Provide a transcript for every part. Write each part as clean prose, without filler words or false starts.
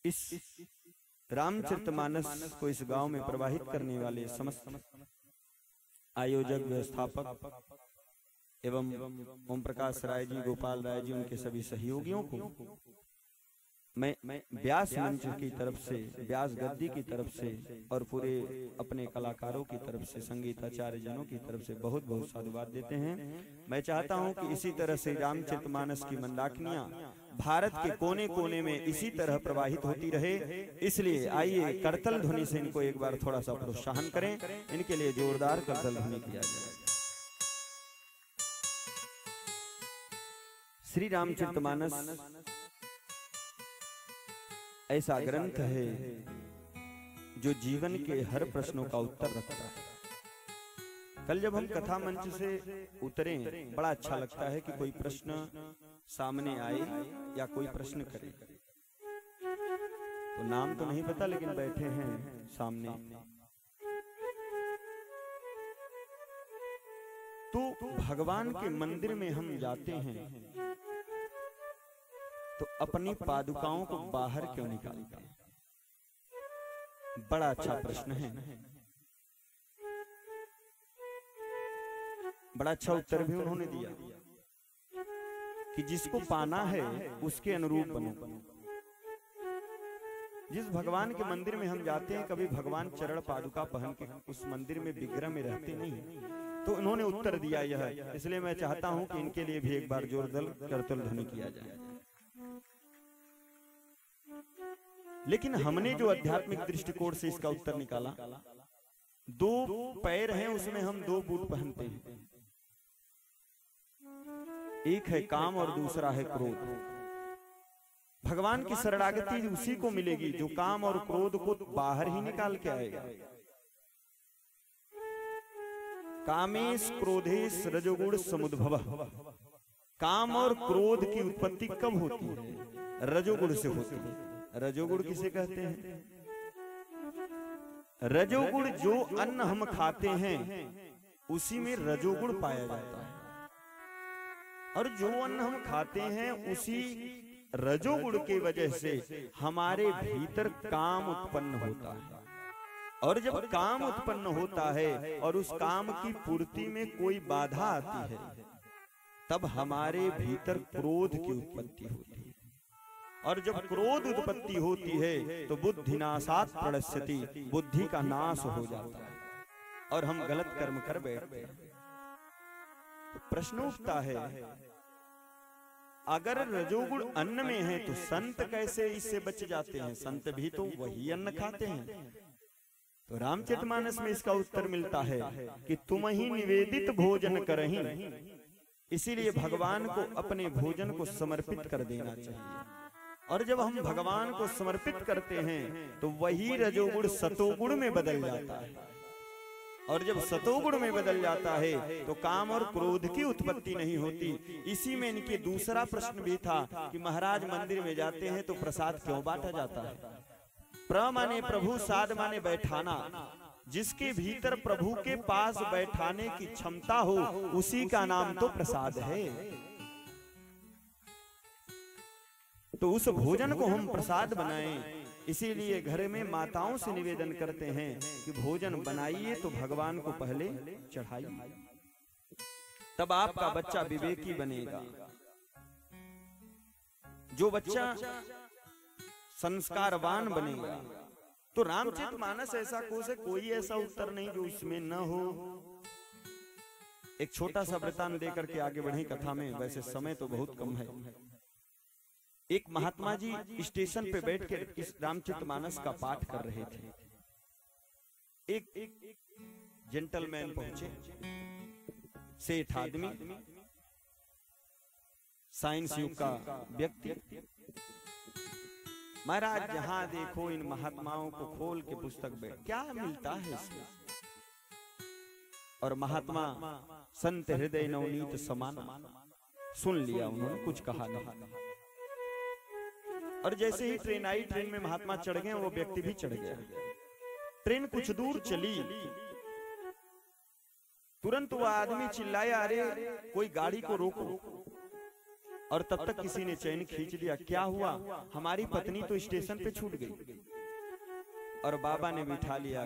इस रामचरितमानस को इस गांव में प्रवाहित करने वाले समस्त आयोजक, व्यवस्थापक एवं ओम प्रकाश राय जी, गोपाल राय जी, उनके सभी सहयोगियों को मैं व्यास मंच की तरफ से, व्यास गद्दी की तरफ से और पूरे अपने कलाकारों की तरफ से, संगीताचार्य जनों की तरफ से बहुत बहुत साधुवाद देते हैं। मैं चाहता हूं कि इसी तरह से रामचरितमानस की मंदाकिनियां भारत के कोने कोने में इसी तरह प्रवाहित होती रहे। इसलिए आइए करतल ध्वनि से इनको एक बार थोड़ा सा प्रोत्साहन करें। इनके लिए जोरदार करतल ध्वनि किया जाए। श्री रामचरितमानस ऐसा ग्रंथ है जो जीवन के हर प्रश्नों का उत्तर रखता है। कल जब हम कथा मंच से उतरे, बड़ा अच्छा लगता है कि कोई प्रश्न सामने आए या कोई प्रश्न करे। तो नाम तो नहीं पता, लेकिन बैठे हैं सामने। तो भगवान के मंदिर में हम जाते हैं तो अपनी पादुकाओं को बाहर क्यों निकालते हैं? बड़ा अच्छा प्रश्न है। बड़ा अच्छा उत्तर भी उन्होंने दिया कि जिसको पाना है उसके अनुरूप बनो। जिस भगवान के मंदिर में हम जाते हैं, कभी भगवान चरण पादुका पहन के उस मंदिर में विग्रह में रहते नहीं। तो उन्होंने उत्तर दिया यह। इसलिए मैं चाहता हूं कि इनके लिए भी एक बार जोरदार करतल ध्वनि किया जाए। लेकिन हमने जो आध्यात्मिक दृष्टिकोण से इसका उत्तर निकाला, दो पैर हैं, उसमें हम दो बूट पहनते हैं। एक है काम और दूसरा है क्रोध। भगवान की शरणागति उसी को मिलेगी जो काम और क्रोध को बाहर ही निकाल के आएगा। कामेश क्रोधेश रजोगुण समुद्भवः। काम और क्रोध की उत्पत्ति कब होती है? रजोगुण से होती है। रजोगुण किसे कहते हैं? रजोगुण जो अन्न हम खाते हैं उसी में रजोगुण पाया जाता है, और जो अन्न हम खाते हैं उसी रजोगुण के वजह से हमारे भीतर काम उत्पन्न होता है। और जब काम उत्पन्न होता है और उस काम की पूर्ति में कोई बाधा आती है, तब हमारे भीतर क्रोध की उत्पत्ति होती है। और जब क्रोध उत्पत्ति होती है तो बुद्धिनाशात् प्रणश्यति, बुद्धि का नाश हो जाता है और हम गलत कर्म कर बैठते हैं। तो प्रश्न उठता है, अगर रजोगुण अन्न में है तो संत कैसे इससे बच जाते हैं? संत भी तो वही अन्न खाते हैं। तो रामचरितमानस में इसका उत्तर मिलता है कि तुम ही निवेदित भोजन करहीं। इसीलिए भगवान को अपने भोजन को समर्पित कर देना चाहिए। और जब हम भगवान को समर्पित करते हैं तो वही रजोगुण सतोगुण में बदल जाता है। और जब सतोगुण में बदल जाता है तो काम और क्रोध की उत्पत्ति नहीं होती। इसी में इनके दूसरा प्रश्न भी था कि महाराज मंदिर में जाते हैं तो प्रसाद क्यों बांटा जाता है? प्र माने प्रभु, साध माने बैठाना। जिसके भीतर प्रभु के पास बैठाने की क्षमता हो उसी का नाम तो प्रसाद है। तो उस भोजन को हम प्रसाद बनाएं। इसीलिए घर में माताओं से निवेदन करते हैं कि भोजन बनाइए तो भगवान को पहले चढ़ाइए, तब आपका बच्चा विवेकी बनेगा। जो बच्चा संस्कारवान बनेगा। तो रामचरितमानस ऐसा कोश है, कोई ऐसा उत्तर नहीं जो उसमें न हो। एक छोटा सा वृतांत देकर के आगे बढ़े कथा में, वैसे समय तो बहुत कम है। एक महात्मा जी स्टेशन पे बैठ के इस रामचरितमानस का पाठ कर रहे थे। एक जेंटलमैन पहुंचे, सेठ आदमी, साइंस युग का व्यक्ति। महाराज जहां देखो इन महात्माओं को खोल के पुस्तक बैठ, क्या मिलता है इसमें? और महात्मा संत हृदय नवनीत समान, सुन लिया उन्होंने, कुछ कहा नहीं। और जैसे ही ट्रेन आई, ट्रेन में महात्मा चढ़ गए, वो व्यक्ति भी चढ़ गया। ट्रेन कुछ दूर चली, तुरंत वह आदमी चिल्लाया, अरे कोई गाड़ी को रोको। और तब तक किसी ने चैन खींच लिया। क्या हुआ? हमारी पत्नी तो स्टेशन पे छूट गई। और बाबा ने बिठा लिया,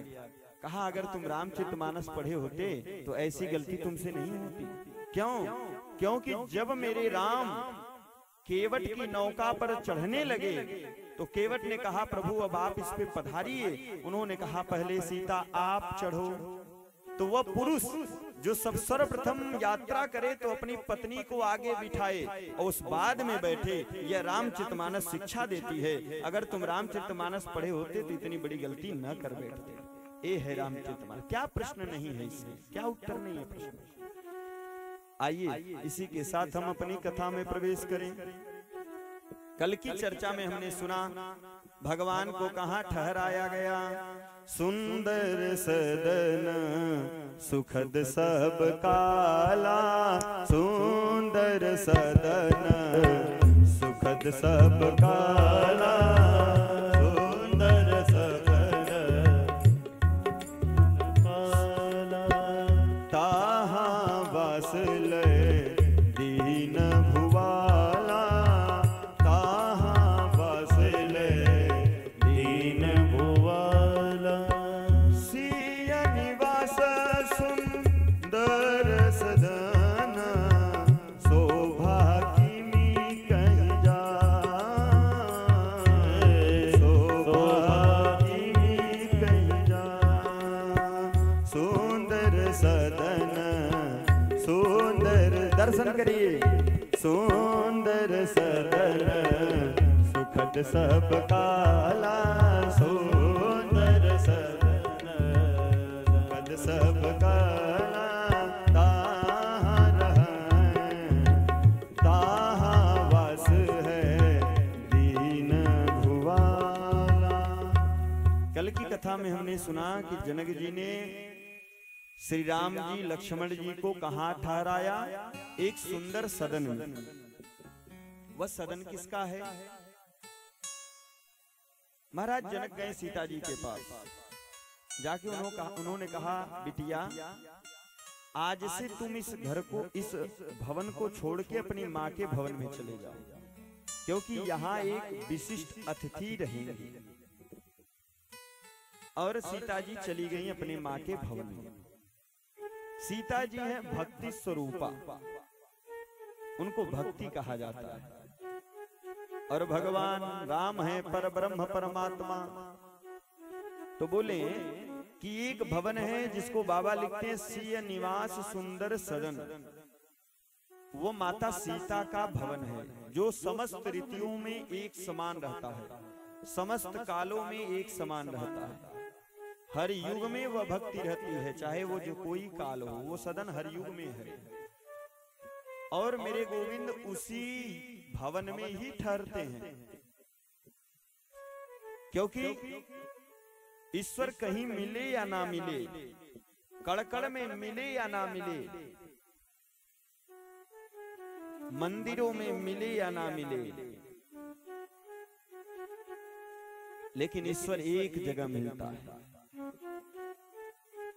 कहा अगर तुम रामचरितमानस पढ़े होते तो ऐसी गलती तुमसे नहीं होती। क्यों? क्योंकि जब मेरे राम केवट की नौका पर चढ़ने लगे तो केवट ने कहा प्रभु अब आप इस पे पधारिए। उन्होंने कहा पहले सीता आप चढ़ो। तो वह पुरुष जो सब सर्वप्रथम यात्रा करे तो अपनी पत्नी को आगे बिठाए और उस बाद में बैठे, यह रामचरितमानस शिक्षा देती है। अगर तुम रामचरितमानस पढ़े होते तो इतनी बड़ी गलती न कर बैठते। ये है रामचरितमानस। क्या प्रश्न नहीं है इसमें? क्या उत्तर नहीं है प्रश्न? आइए इसी के साथ हम अपनी कथा में प्रवेश करें। कल की चर्चा में हमने सुना भगवान को कहाँ ठहराया गया। सुंदर सदन सुखद सब काला, सुंदर सदन सुखद सब काला, सुंदर सदन काला, ताहाँ वास लय दीन भुवाला, ताहाँ वास लय दीन भुवाला, सिय निवास सुंदर सदन, शोभा किमी कहीं जाए, शोभा किमी कहीं जाए, सुंदर सदन सुंदर, दर्शन करिए, सुंदर सदन सुखद सब काला, सुंदर सदन सुखद सब काला, ताहाँ रहें ताहाँ वास है दीन भुवाला। कल की कथा में हमने सुना कि जनक जी ने श्री राम जी लक्ष्मण जी को कहाँ ठहराया? एक सुंदर सदन में। वह सदन किसका है? महाराज जनक गए सीता जी के पास, जाके उन्होंने कहा बिटिया आज से तुम इस घर को, इस भवन को छोड़ के अपनी माँ के भवन में चले जाओ, क्योंकि यहाँ एक विशिष्ट अतिथि रहेंगे। और सीता जी चली गई अपनी माँ के भवन में। सीता जी है भक्ति स्वरूपा, उनको भक्ति कहा जाता है। और भगवान राम है पर ब्रह्म परमात्मा। तो बोले कि एक भवन है जिसको बाबा लिखते हैं सिय निवास सुंदर सदन, वो माता सीता का भवन है जो समस्त ऋतुओं में एक समान रहता है, समस्त कालों में एक समान रहता है, हर युग में वह भक्ति रहती है, चाहे वो जो कोई काल हो, वो सदन हर युग में है। और मेरे गोविंद उसी भवन में ही ठहरते हैं, क्योंकि ईश्वर कहीं मिले या ना मिले, कड़कड़ में मिले या ना मिले, मंदिरों में मिले या ना मिले, लेकिन ईश्वर एक जगह मिलता है।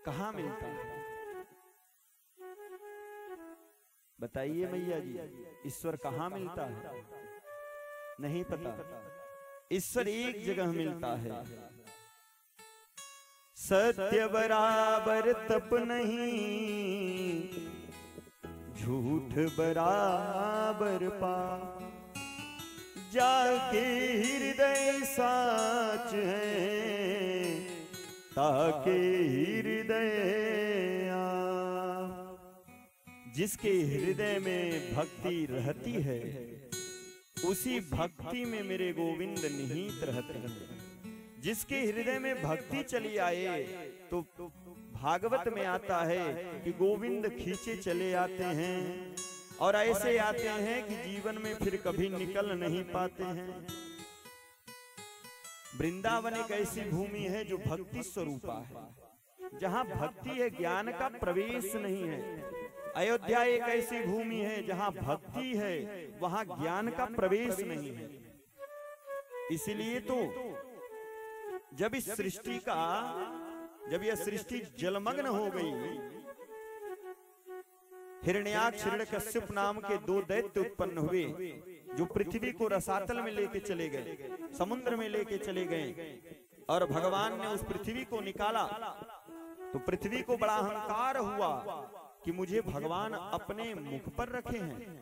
कहाँ मिलता है? बताइए मैया जी, ईश्वर कहाँ मिलता है? नहीं पता। ईश्वर एक जगह मिलता है। सत्य बराबर तप नहीं, झूठ बराबर पाप, जाके हृदय साच है, ताके हृदय आप। जिसके हृदय में भक्ति रहती है, उसी भक्ति में मेरे गोविंद निहित रहते हैं। जिसके हृदय में भक्ति चली आए तो भागवत में आता है कि गोविंद खींचे चले आते हैं, और ऐसे आते हैं कि जीवन में फिर कभी निकल नहीं पाते हैं। वृंदावन एक ऐसी भूमि है जो भक्ति स्वरूपा है, जहाँ भक्ति है, ज्ञान का प्रवेश नहीं है। अयोध्या एक ऐसी भूमि है जहाँ भक्ति है, वहाँ ज्ञान का प्रवेश नहीं है। इसीलिए तो जब इस सृष्टि का, जब यह सृष्टि जलमग्न हो गई हिरण्याक्ष हिरण्यकश्यप नाम के 2 दैत्य उत्पन्न हुए, जो पृथ्वी को रसातल में लेके चले गए, समुद्र में लेके चले गए। और भगवान ने उस पृथ्वी को निकाला तो पृथ्वी को बड़ा अहंकार हुआ कि मुझे भगवान अपने मुख पर रखे हैं।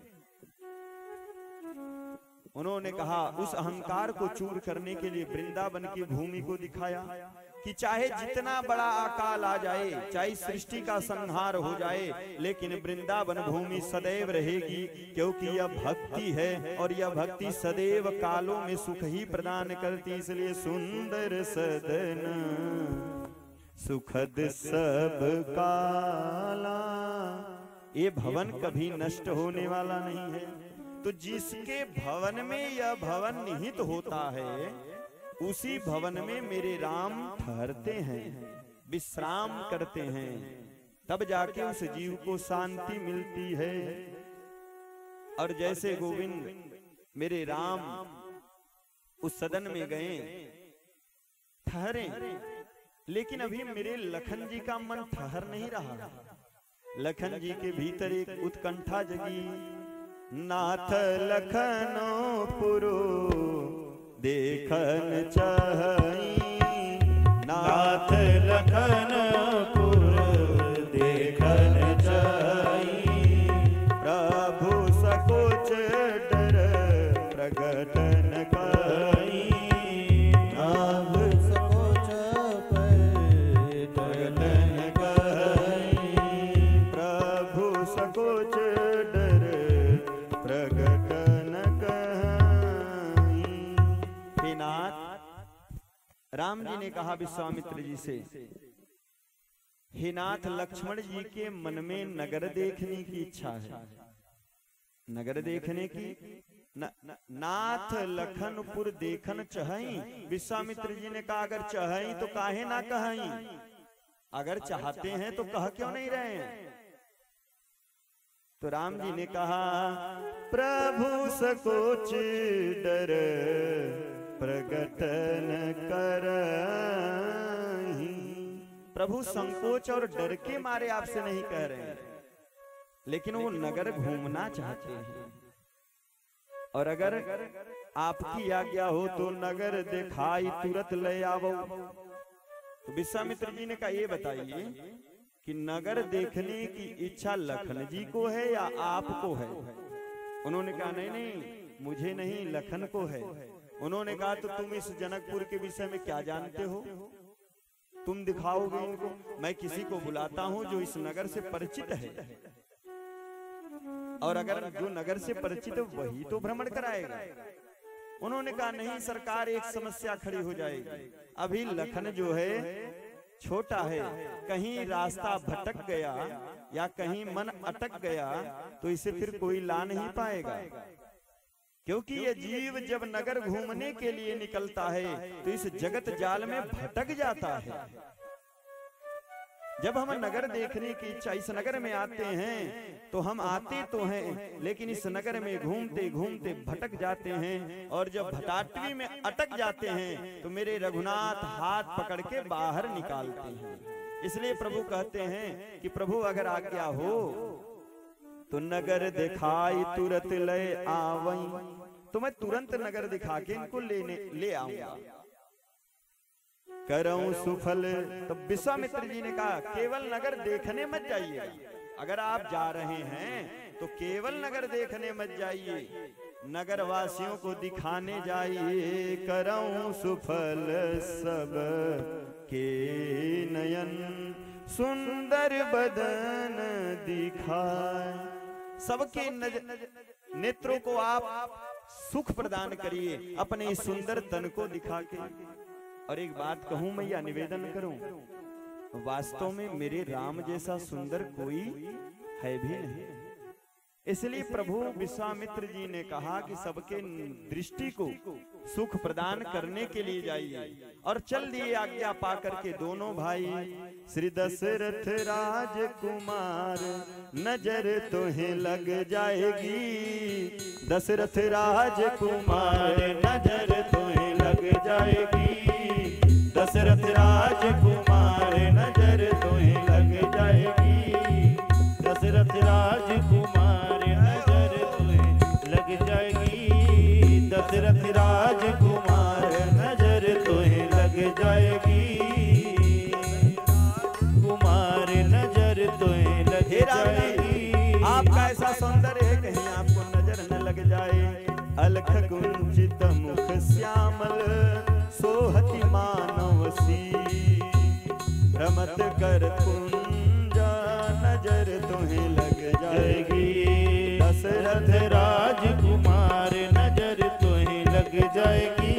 उन्होंने कहा, उस अहंकार को चूर करने के लिए वृंदावन की भूमि को दिखाया कि चाहे जितना बड़ा अकाल आ जाए, चाहे सृष्टि का संहार हो जाए, लेकिन वृंदावन भूमि सदैव रहेगी, क्योंकि यह भक्ति है और यह भक्ति सदैव कालों में सुख ही प्रदान करती। इसलिए सुंदर सदन सुखद सब काला, ये भवन कभी नष्ट होने वाला नहीं है। तो जिसके भवन में यह भवन निहित होता है, उसी भवन में मेरे राम ठहरते हैं, विश्राम करते हैं, तब जाके उस जीव को शांति मिलती है। और जैसे गोविंद मेरे राम उस सदन में गए, ठहरे, लेकिन अभी मेरे लखन जी का मन ठहर नहीं रहा। लखन जी के भीतर एक उत्कंठा जगी, नाथ लखनो पुरो देखन चाही, नाथ लखन पुर देखन चाही, प्रभु सकुच डर प्रगटन काई, प्रभु सकुच प्रगटन काई, प्रभु सकुच डर प्रगटन काई। हे नाथ, राम जी ने कहा विश्वामित्र जी से, हे नाथ, लक्ष्मण जी के मन में नगर देखने की इच्छा है। नगर देखने की नाथ लखनपुर देखन चहई। विश्वामित्र जी ने कहा, अगर चहई तो काहे ना कहई, अगर चाहते हैं तो कह क्यों नहीं रहे हैं। तो राम जी ने कहा, प्रभु सकोच डर प्रगटन करहि। प्रभु संकोच और डर के मारे आपसे नहीं कह रहे हैं, लेकिन वो नगर घूमना चाहते हैं। और अगर आपकी आज्ञा हो तो नगर दिखाई तुरंत ले आवो। तो विश्वामित्र जी ने कहा, ये बताइए कि नगर देखने की इच्छा लखन जी को है या आपको है। उन्होंने कहा, नहीं नहीं, मुझे नहीं, लखन को है। उन्होंने कहा, तो तुम इस जनकपुर के विषय में क्या जानते हो, तुम दिखाओगे इनको। मैं किसी को बुलाता हूं जो इस नगर से परिचित है, और अगर जो नगर से परिचित है वही तो भ्रमण कराएगा। उन्होंने कहा, नहीं सरकार, एक समस्या खड़ी हो जाएगी। अभी लखन जो है छोटा है, कहीं रास्ता भटक गया या कहीं मन अटक गया तो इसे फिर कोई ला नहीं पाएगा। क्योंकि ये जीव जब नगर घूमने के लिए निकलता है तो इस जगत जाल में भटक जाता है। जब हम नगर देखने की इच्छा, इस नगर में आते हैं तो हम आते तो हैं, लेकिन इस नगर में घूमते घूमते भटक जाते हैं, और जब भटाटवी में अटक जाते हैं तो मेरे रघुनाथ हाथ पकड़ के बाहर निकालते हैं। इसलिए प्रभु कहते हैं कि प्रभु अगर आज्ञा हो तो नगर दिखाई तुरंत ले आवई। तो मैं तुरंत नगर दिखा के इनको ले आऊंगा, करऊं सुफल। तो विश्वामित्र जी ने कहा, केवल नगर देखने मत जाइए। अगर आप जा रहे हैं तो केवल नगर देखने मत जाइए, नगर वासियों को दिखाने जाइए। करऊं सुफल सब के नयन, सुंदर बदन दिखाए। सबके नेत्रों को आप सुख प्रदान करिए अपने सुंदर तन को दिखा के। और एक बात कहूं मैं, या निवेदन करूं, वास्तव में मेरे राम जैसा सुंदर कोई है भी नहीं। इसलिए प्रभु विश्वामित्र जी ने कहा कि सबके दृष्टि को सुख प्रदान करने के लिए जाइए। और चल दिए आज्ञा पा करके दोनों भाई। श्री दशरथ राजकुमार नजर तुम्हें लग जाएगी, दशरथ राजकुमार नजर तुम्हें लग जाएगी, दशरथ राजकुमार नजर तुम्हें लग जाएगी, दशरथ राज दशरथ राजकुमार नजर तुम्हें लग जाएगी, कुमार नजर तुम्हें लग जाएगी। आपका ऐसा सौंदर्य है कहीं आपको नजर न लग जाए। अलख कुंचित मुख श्यामल सोहति मानवसी, रमत कर कुंजा नजर तुम्हें लग जाएगी। दशरथ राजकुमार नजर तुम्हें लग जाएगी,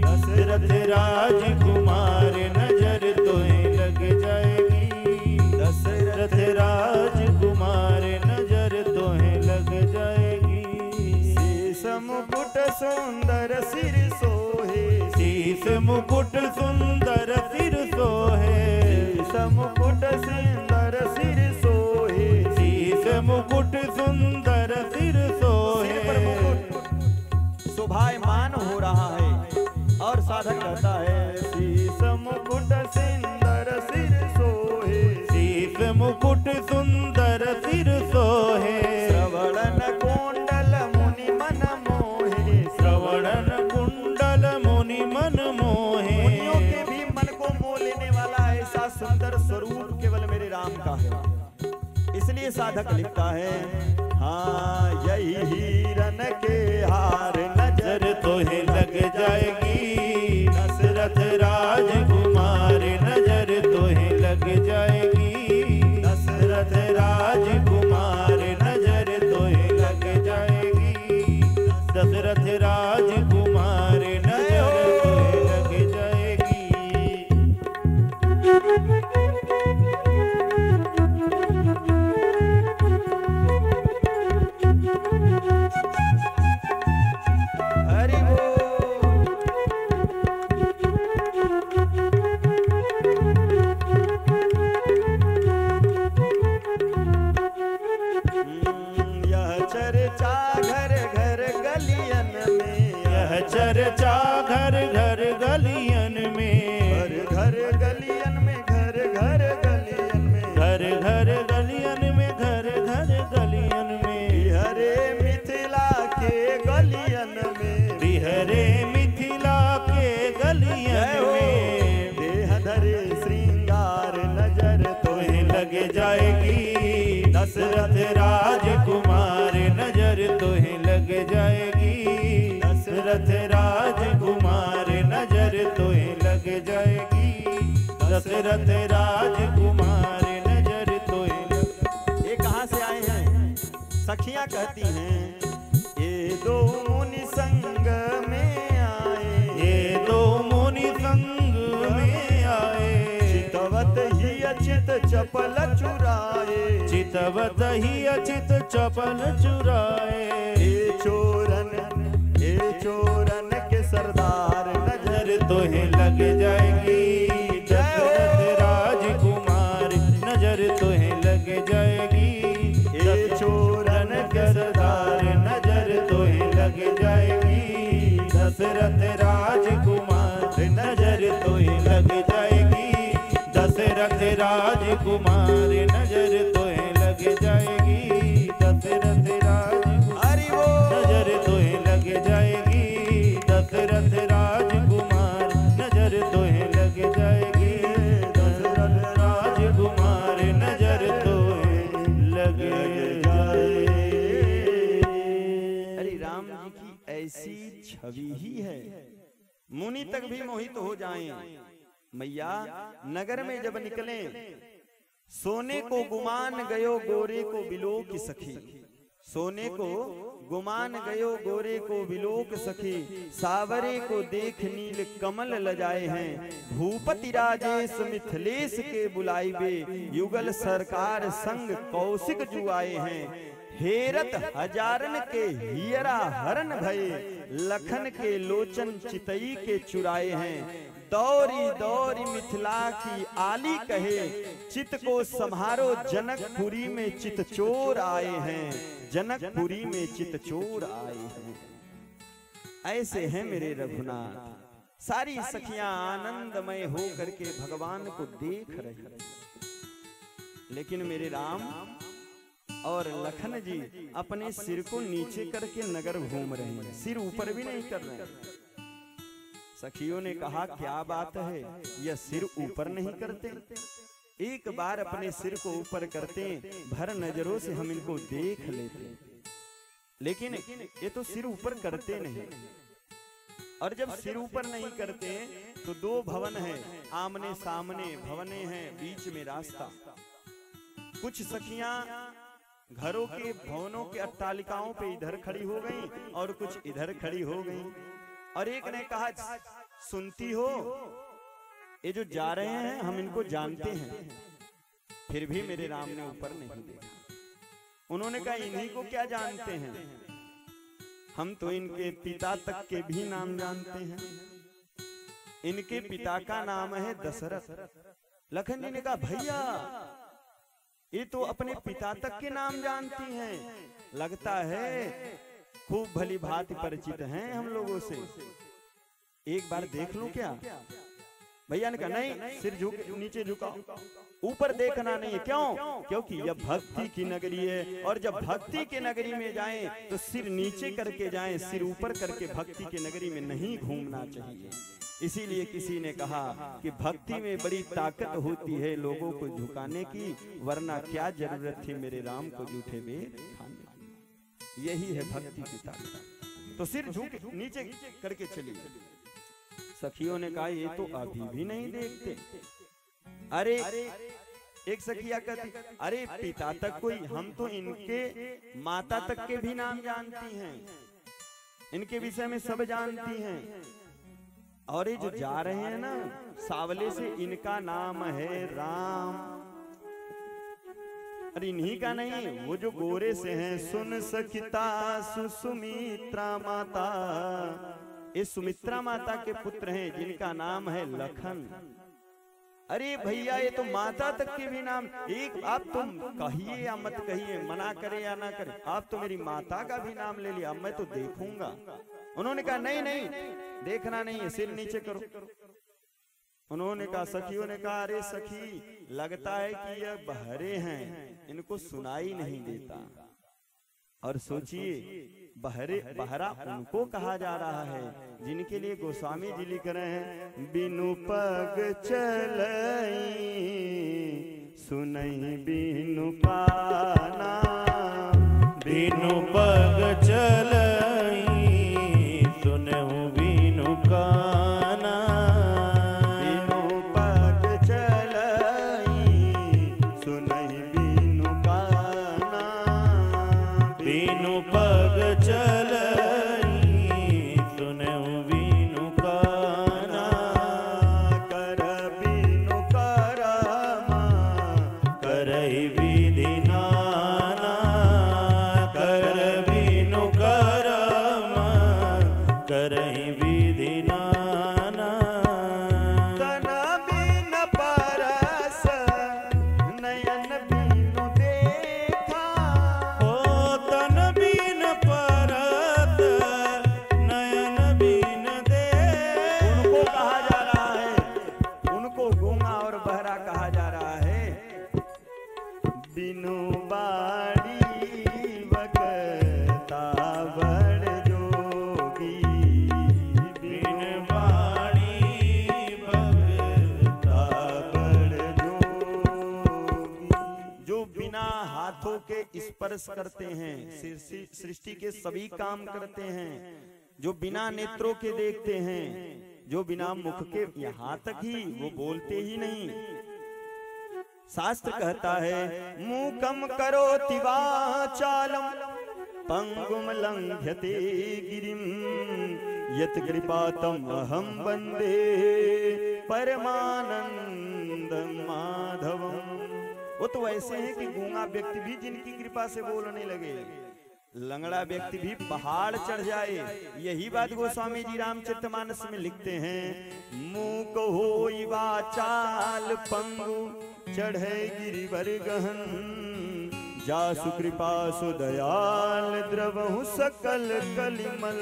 दशरथ राजकुमार नजर तुम्हें लग जाएगी, दशरथ राजकुमार नजर तुम्हें लग जाएगी। शीस मुकुट सुंदर सिर सोहे, शीस मुकुट सुंदर सिर सोहे, शीस मुकुट सुंदर सिर सोहे, शीस मुकुट सुंदर सिर सोहे। शोभायमान हो रहा है और साधक कहता है शीस मुकुट सुंदर सिर सोहे, शीस मुकुट सुंदर सिर सोहे। श्रवण कुंडल मुनि मन मोहे, श्रवण कुंडल मुनि मन मोहे। मुनियों के भी मन को मोह लेने वाला ऐसा सुंदर स्वरूप केवल मेरे राम का है। इसलिए साधक लिखता है हाँ यही हिरन के हार नजर तुम्हें लग जाएगी, दशरथ राजकुमार नजर तुम्हें लग जाएगी, दशरथ राजकुमार नजर तुम्हें लग जाएगी, दशरथ राजकुमार नजर तुम्हें लग जाएगी। हरि बोल। यह चर्चा घर घर गलियन में, यह चर्चा घर घर गलियन में, घर घर गलियन में, घर घर गलियन में, घर घर गलियन में, घर घर गलियन में। बिहरे मिथिला के गलियन में, बिहरे मिथिला के गलियन में। देह धरे श्रृंगार नजर तुम्हें लग जाएगी, दशरथ राजकुमार नजर तुम्हें लग जाएगी, दशरथ राजकुमार नजर तुम्हें लग जाएगी, दशरथ राजकुमार नजर तुम्हें लग। ये कहाँ से आए हैं? सखियां कहती हैं ये दो मुनि संग में आए, ये दो मुनि संग में आए, चितवत ही अचित चपल चुराए, चितवत ही अचित चपल चुराए। ये चोरन के सरदार नजर तुम्हें लग जाएगी, दशरथ राजकुमार नजर तुम्हें लग जाएगी, ये चोरन के सरदार नजर तुम्हें लग जाएगी, दशरथ राजकुमार नजर तुम्हें लग जाएगी, दशरथ राजकुमार नजर तुम्हें लग जाएगी, दशरथ राजकुमार हरि बोल। नजर तुम्हें लग जाएगी, दशरथ राजकुमार नजर तुम्हें लग जाएगी, दशरथ राजकुमार नजर तुम्हें लग जाएगी। अरे राम जी की ऐसी छवि ही है मुनि तक भी मोहित हो जाएं। मैया नगर में जब निकले सोने को गुमान गयो गोरे को बिलोक सखी, सोने को गुमान गयो गोरे को बिलोक सखी, सावरे को देख नील कमल लजाए हैं, भूपति राजेश मिथिलेश के बुलाइबे, युगल सरकार संग कौशिक जुआए हैं, हेरत हजारन के हियरा हरन भये, लखन के लोचन चितई के चुराए हैं, दौरी दौरी मिथिला की आली कहे, चित को संहारो जनकपुरी में चित चोर आए हैं, जनकपुरी में चित चोर आए हैं। ऐसे हैं मेरे रघुनाथ। सारी सखियां आनंदमय हो करके भगवान को देख रही, लेकिन मेरे राम और लखन जी अपने सिर को नीचे करके नगर घूम रहे हैं, सिर ऊपर भी नहीं कर रहे हैं। सखियों ने कहा क्या बात है, यह सिर ऊपर नहीं करते? एक बार अपने सिर को ऊपर करते, भर नजरों से हम इनको देख लेते, लेकिन ये तो सिर ऊपर करते नहीं। और जब सिर ऊपर नहीं करते तो दो भवन है, आमने सामने भवने हैं, बीच में रास्ता। कुछ सखियां घरों के भवनों के अट्टालिकाओं पे इधर खड़ी हो गईं और कुछ इधर खड़ी हो गईं। और एक ने कहा सुनती हो, ये जो जा रहे हैं हम इनको जानते हैं, फिर भी मेरे राम ने ऊपर नहीं देखा। उन्होंने कहा इन्हीं को क्या जानते हैं, हम तो इनके पिता तक के भी नाम जानते हैं। इनके पिता का नाम है दशरथ। लखन जी ने कहा भैया ये तो अपने पिता तक के नाम जानती हैं, लगता है खूब भली भांति परिचित हैं हम लोगों से, एक बार देख लूं क्या? भैया ने कहा नहीं, सिर झुक नीचे झुकाओ, ऊपर देखना नहीं है। क्यों? क्योंकि यह भक्ति की नगरी है, और जब भक्ति की नगरी में जाएं तो सिर नीचे करके जाएं, सिर ऊपर करके भक्ति की नगरी में नहीं घूमना चाहिए। इसीलिए किसी ने कहा कि भक्ति में बड़ी ताकत होती है लोगों को झुकाने की, वरना क्या जरूरत थी मेरे राम को जूठे बेर खाने की। यही है भक्ति की ताकत। तो सिर झुक नीचे करके चलिए। सखियों ने कहा ये तो अभी भी नहीं देखते। अरे एक सखिया कहती अरे पिता तक कोई, हम तो इनके माता तक के भी नाम जानती हैं, इनके विषय में सब जानती हैं। और ये जो जा रहे हैं ना सावले से, इनका नाम है राम। अरे इन्हीं का नहीं, वो जो गोरे से हैं, सुन सखिता सुमित्रा माता, ये सुमित्रा माता के पुत्र हैं जिनका नाम है लखन। अरे भैया ये तो माता तक के भी नाम, एक आप तुम कहिए या मत कहिए, मना करे या ना करे, आप तो मेरी माता का भी नाम ले लिया, मैं तो देखूंगा। उन्होंने कहा नहीं नहीं देखना नहीं है, सिर नीचे करो। उन्होंने कहा, सखियों ने कहा अरे सखी लगता है कि यह बहरे हैं, इनको सुनाई नहीं देता। और सोचिए बहरा उनको कहा जा रहा है जिनके लिए गोस्वामी जी लिख रहे हैं, बिनु पग चलई सुनई बिनु काना, बिनु पग चलई सुनहु बिनु काना, बिनु पग चलई सुनई बिनु काना, बिनु पग चलई सुनहु बिनु काना, कर बिनु करमा करई विधि नाना, कर बिनु करमा करई विधि नाना, तन बिन परस नयन बिनु देखा, ओ तन बिन परत नयन बिन दे। उनको कहा जा रहा है, उनको गूंगा और बहरा कहा जा रहा है। बिनु बाड़ी बकता बड़ जोगी, बिन बाणी भगता बड़ जोगी। जो बिना हाथों के स्पर्श करते हैं, सृष्टि के सभी काम करते हैं, जो बिना नेत्रों के देखते हैं, जो बिना मुख के, यहाँ तक ही वो बोलते ही नहीं। शास्त्र कहता है मूकम करोति वाचालम पंगुम लंघ्यते गिरिम यत कृपातम अहम वंदे परमानंद माधवम। वो तो ऐसे हैं कि गूंगा व्यक्ति भी जिनकी कृपा से बोलने लगे, लंगड़ा व्यक्ति भी पहाड़ चढ़ जाए। यही बात गोस्वामी जी रामचरितमानस में लिखते हैं, मूक होई वाचाल पंगु चढ़े गिरिवर गहन, जासु कृपा सु दयाल द्रवहु सकल कलिमल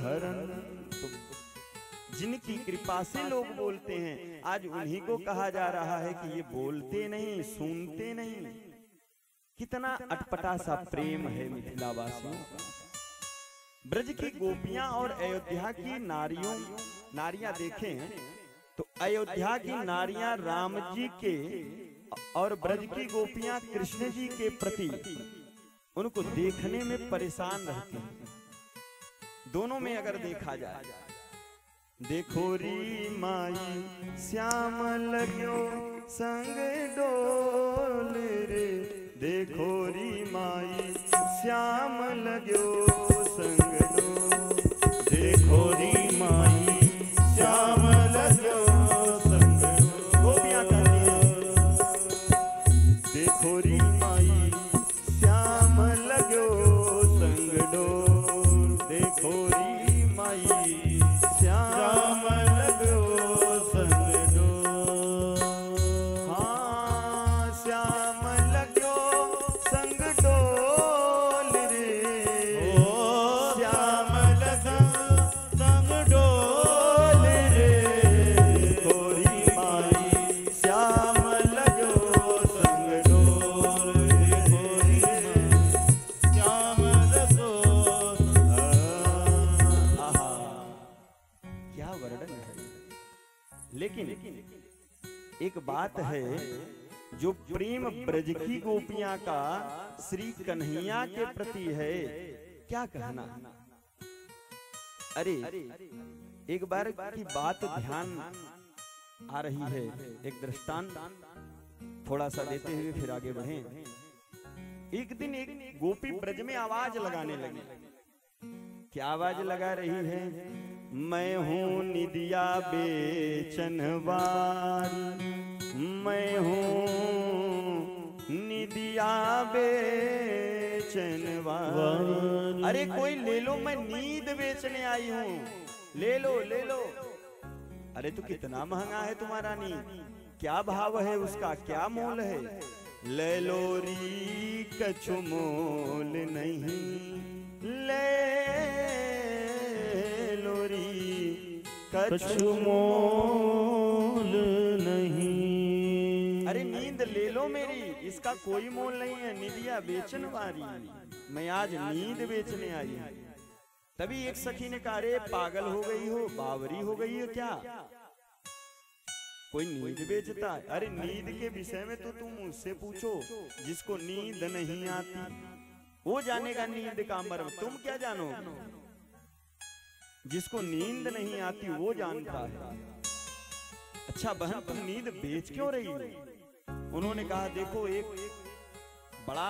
हरन। तो जिनकी कृपा से लोग बोलते हैं, आज उन्हीं को कहा जा रहा है कि ये बोलते नहीं, सुनते नहीं, कितना अटपटा सा प्रेम है मिथिलावासियों। ब्रज की गोपियां और अयोध्या की नारियां देखें तो अयोध्या की नारियां राम जी के और ब्रज की गोपियां कृष्ण जी के प्रति उनको देखने में परेशान रहती हैं। दोनों में अगर देखा जाए, देखो री माई श्याम लग्यो संग डोल रे, देखो री माई श्याम लग्यो संग डोल, देखो री माई श्याम लग्यो संग डोल। गोपियां कहती हैं, देखो री माई श्याम लग्यो संग डोल, देखो री माई श्याम लग्यो संग डोल। हाँ श्याम लग्यो संग डोल रे, ओ श्याम लगा संग डोल रे, गोरी माई श्याम लग्यो संग डोल रे, श्याम लगो। आहा, क्या वर्णन है। लेकिन एक बात है, जो प्रेम ब्रज की गोपियां का श्री कन्हैया के प्रति है, क्या कहना। अरे एक बार की बात ध्यान आ रही है, एक दृष्टांत थोड़ा सा देते हुए फिर आगे बढ़ें। एक दिन एक गोपी ब्रज में आवाज लगाने लगी। क्या आवाज लगा रही है? मैं हूँ निदिया बेचन वाली, मैं हूँ निदिया बेचन वाली। अरे कोई ले लो, मैं नींद बेचने आई हूँ, ले लो ले लो। अरे तो कितना महंगा है तुम्हारा नींद, क्या भाव है उसका, क्या मोल है? ले लो री कछु मोल नहीं, ले लो री कछु मोल नहीं। अरे नींद ले लो मेरी, इसका कोई मोल नहीं है। निदिया बेचन वाली, मैं आज नींद बेचने आई हूँ। तभी एक सखी ने कहा, अरे पागल हो गई हो, बावरी हो गई हो क्या, कोई नींद बेचता है? अरे नींद के विषय में तो तुम मुझसे पूछो, जिसको नींद नहीं आती वो जानेगा नींद का मर्म, तुम क्या जानो? जिसको नींद नहीं आती वो जानता है। अच्छा बहन, तुम नींद बेच क्यों रही हो? उन्होंने कहा, देखो एक बड़ा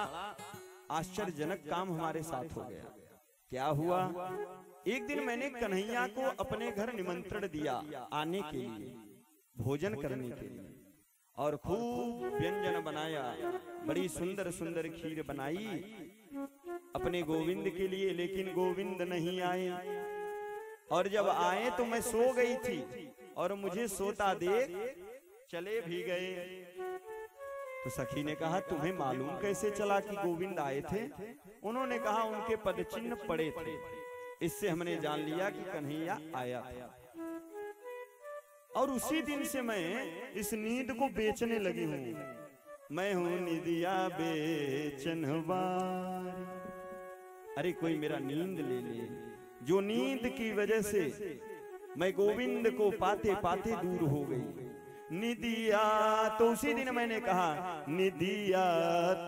आश्चर्यजनक काम हमारे साथ हो गया। क्या हुआ? एक दिन मैंने कन्हैया को अपने घर निमंत्रण दिया आने के लिए, भोजन करने के लिए, और खूब व्यंजन बनाया, बड़ी सुंदर सुंदर खीर बनाई अपने गोविंद के लिए। लेकिन गोविंद नहीं आए, और जब आए तो मैं सो गई थी, और मुझे सोता देख चले भी गए। तो सखी ने कहा, तुम्हें मालूम कैसे चला कि गोविंद आए थे? उन्होंने कहा, उनके पद चिन्ह पड़े थे, इससे हमने जान लिया कि कन्हैया आया था। और उसी दिन से मैं इस नींद को बेचने लगी हूँ। मैं हूँ निदिया बेचन वाली। अरे कोई मेरा नींद ले ले, जो नींद की वजह से मैं गोविंद को पाते पाते दूर हो गई। निदिया, तो उसी दिन मैंने कहा, निदिया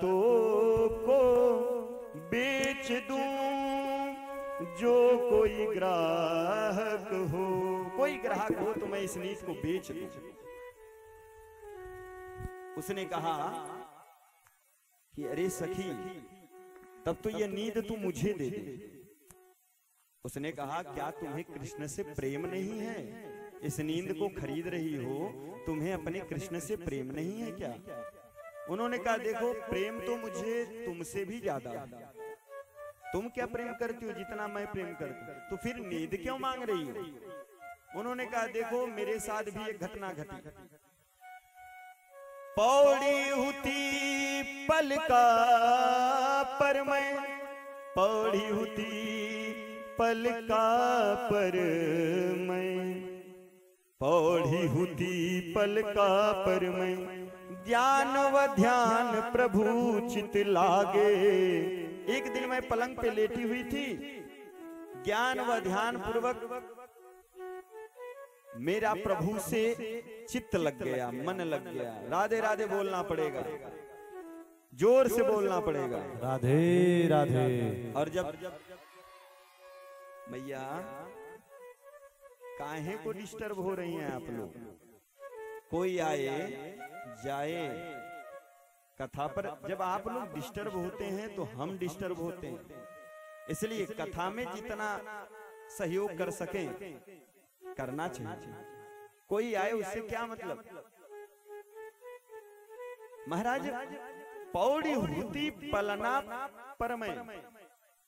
तो को बेच दूं जो कोई ग्राहक हो, कोई ग्राहक हो तो मैं इस नींद को बेच दूं। उसने कहा कि अरे सखी, तब तो ये नींद तू मुझे दे दे। उसने कहा, क्या तुम्हें कृष्ण से प्रेम नहीं है? इस नींद को खरीद रही हो, तुम्हें अपने कृष्ण से प्रेम नहीं है क्या? उन्होंने कहा, देखो प्रेम तो मुझे तुमसे भी ज्यादा है। तुम क्या प्रेम करती हो जितना मैं प्रेम करती हूँ, तो फिर नींद क्यों मांग रही हो? उन्होंने कहा, देखो मेरे साथ भी एक घटना घटी। पौड़ी हुती पलका पर मैं, पौड़ी हुती पलका पर मैं, पौड़ी हुती पलका पर मैं, ज्ञान व ध्यान प्रभु चित लागे। एक दिन मैं पलंग पे लेटी हुई थी, ज्ञान व ध्यान पूर्वक मेरा प्रभु से चित्त लग गया, मन लग गया। राधे राधे बोलना पड़ेगा, जोर से बोलना पड़ेगा, राधे राधे। और जब भैया काहे को डिस्टर्ब हो रही हैं आप लोग? कोई आए जाए कथा पर, जब आप लोग डिस्टर्ब होते हैं तो हम डिस्टर्ब होते हैं। इसलिए कथा में जितना सहयोग कर सके करना चाहिए। कोई आए उससे क्या मतलब? महाराज पौड़ी होती पलना पर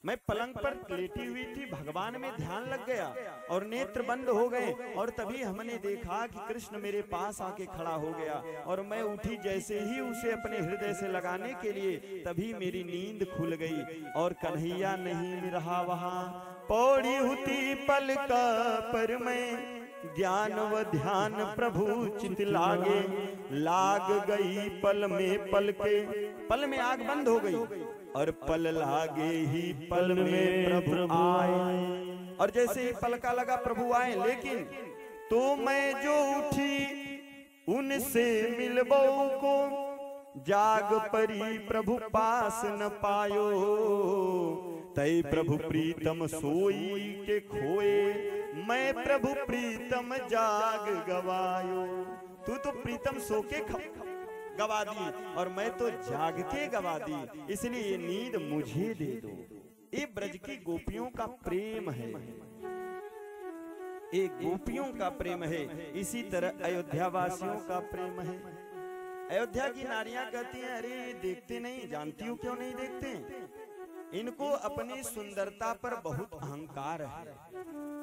मैं पलंग पर लेटी हुई थी, भगवान में ध्यान लग गया और नेत्र बंद हो गए। और तभी हमने देखा कि कृष्ण मेरे पास आके खड़ा हो गया और मैं उठी, जैसे ही उसे अपने हृदय से लगाने के लिए, तभी मेरी नींद खुल गई और कन्हैया नहीं रहा वहां। पौड़ी होती पल का पर मैं ज्ञान व ध्यान प्रभु चित लागे। लाग गई पल में पल के, पल में आग बंद हो गई और पल लागे ही पल में प्रभु आए। और जैसे ही पल का लगा प्रभु आए, लेकिन तो मैं जो उठी उनसे मिलबो को, जाग परी प्रभु पास न पायो। तय प्रभु प्रीतम सोई के खोए, मैं प्रभु प्रीतम जाग गवायो। तू तो प्रीतम सो के गवा दी और मैं तो जाग के गवा दी, इसलिए ये नींद मुझे दे दो। ये ब्रज की गोपियों का प्रेम है, एक गोपियों का प्रेम है। इसी तरह अयोध्या वासियों का प्रेम है। अयोध्या की नारियां कहती हैं, अरे देखते नहीं, जानती हूँ क्यों नहीं देखते? इनको अपनी सुंदरता पर बहुत अहंकार है।